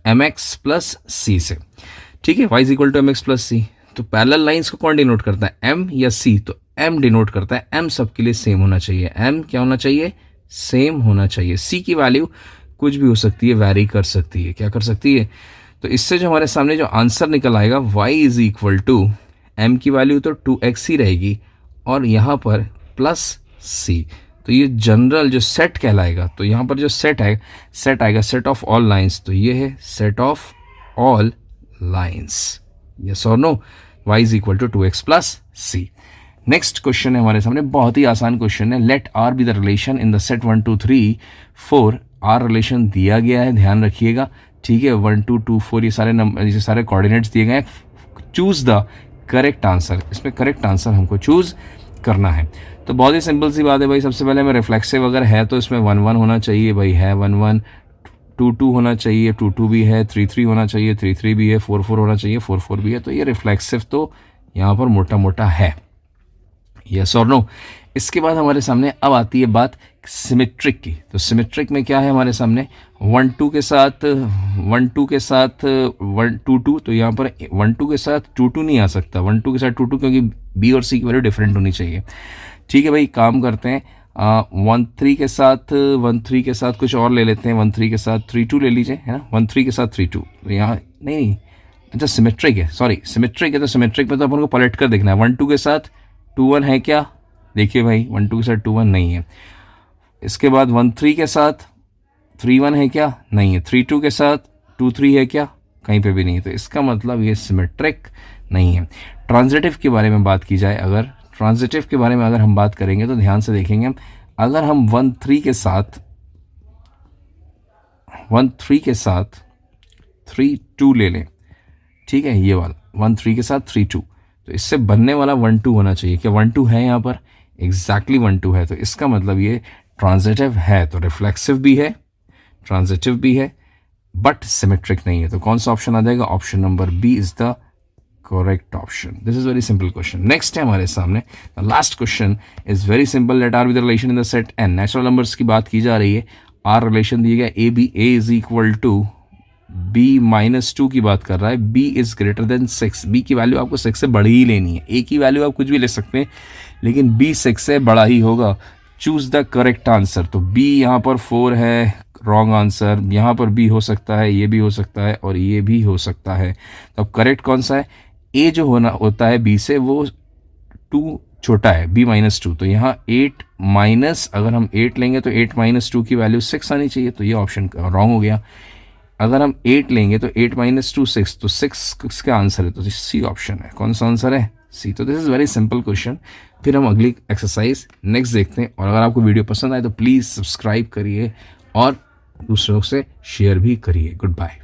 mx plus c से, ठीक है। y is equal to mx plus c। तो पैरेलल लाइंस को कौन डिनोट करता है? m या c? तो m डिनोट करता है, m सबके लिए सेम होना चाहिए। m क्या होना चाहिए? सेम होना चाहिए। c की वैल्यू कुछ भी हो सकती है, वैरी कर सकती है। क्या कर सकती है? तो इससे जो हमारे सामने जो आंसर निकल आएगा y is equal to m की वैल्यू तो 2x ही रहेगी और यहाँ पर प्लस c। तो ये जनरल जो सेट कहलाएगा। तो यहाँ पर जो सेट आएगा सेट ऑफ ऑल लाइंस। तो ये है set of all lines. Yes और no? y is equal to 2x plus c। Next question है हमारे सामने, बहुत ही आसान क्वेश्चन है। Let r be the relation in the set 1 2 3 4। r relation दिया गया है, ध्यान रखिएगा, ठीक है। 1 2 2 4 ये सारे नंबर, ये सारे कोऑर्डिनेट्स दिए गए हैं। Choose the correct answer. इसमें करेक्ट आंसर हमको चूज करना है। तो बहुत ही सिंपल सी बात है भाई। सबसे पहले हमें रिफ्लेक्सिव अगर है तो इसमें 1 1 होना चाहिए भाई, है 1 1। 2 2 होना चाहिए, 2 2 भी है। 3 3 होना चाहिए, 3 3 भी है। 4 4 होना चाहिए, 4 4 भी है। तो ये रिफ्लेक्सिव तो यहाँ पर मोटा मोटा है। यस और नो? इसके बाद हमारे सामने अब आती है बात सिमेट्रिक की। तो सिमेट्रिक में क्या है हमारे सामने? 1 2 के साथ 1 2 के साथ 1 2 2। तो यहाँ पर 1 2 के साथ 2 2 नहीं आ सकता, 1 2 के साथ 2 2, क्योंकि बी और सी की वैल्यू डिफरेंट होनी चाहिए, ठीक है भाई। काम करते हैं 1 3 के साथ 1 3 के साथ कुछ और ले लेते हैं। 1 3 के साथ 3 2 ले लीजिए, है ना। 1 3 के साथ 3 2। तो यहाँ नहीं, अच्छा सिमेट्रिक है, सॉरी सिमेट्रिक है। तो सिमेट्रिक में तो अपन को पलट कर देखना है। 1 2 के साथ 2 1 है क्या? देखिए भाई 1 2 के साथ 2 1 नहीं है। इसके बाद 1 3 के साथ 3 1 है क्या? नहीं है। 3 2 के साथ 2 3 है क्या? कहीं पे भी नहीं है। तो इसका मतलब ये सिमेट्रिक नहीं है। ट्रांजिटिव के बारे में बात की जाए, अगर ट्रांजिटिव के बारे में अगर हम बात करेंगे तो ध्यान से देखेंगे हम। अगर हम 1 3 के साथ 3 2 ले लें, ठीक है, ये वाला 1 3 के साथ 3 2, तो इससे बनने वाला 1 2 होना चाहिए। क्या 1 2 है यहाँ पर? एग्जैक्टली 1 2 है। तो इसका मतलब ये ट्रांजिटिव है। तो रिफ्लेक्सिव भी है, ट्रांजिटिव भी है, बट सिमेट्रिक नहीं है। तो कौन सा ऑप्शन आ जाएगा? Option number B is the correct option. This is very simple question. Next है हमारे सामने last question is very simple. Let R with relation in the set N. Natural numbers की बात की जा रही है। आर रिलेशन दिया गया a b, a is equal to b minus 2 की बात कर रहा है। b is greater than 6। b की वैल्यू आपको 6 से बड़ी ही लेनी है। a की वैल्यू आप कुछ भी ले सकते हैं, लेकिन b 6 से बड़ा ही होगा। Choose the correct answer. तो b यहाँ पर 4 है, रॉन्ग आंसर। यहाँ पर b हो सकता है, ये भी हो सकता है और ये भी हो सकता है। तो अब करेक्ट कौन सा है? a जो होता है b से वो 2 छोटा है, b माइनस 2। तो यहाँ 8 माइनस, अगर हम 8 लेंगे तो 8 माइनस 2 की वैल्यू 6 आनी चाहिए। तो ये ऑप्शन रॉन्ग हो गया। अगर हम 8 लेंगे तो 8 माइनस 2 6, तो 6 किसका आंसर है? तो सी ऑप्शन है। कौन सा आंसर है? सी। तो this is very simple question. फिर हम अगली एक्सरसाइज नेक्स्ट देखते हैं। और अगर आपको वीडियो पसंद आए तो प्लीज़ सब्सक्राइब करिए और दूसरों से शेयर भी करिए। Good bye.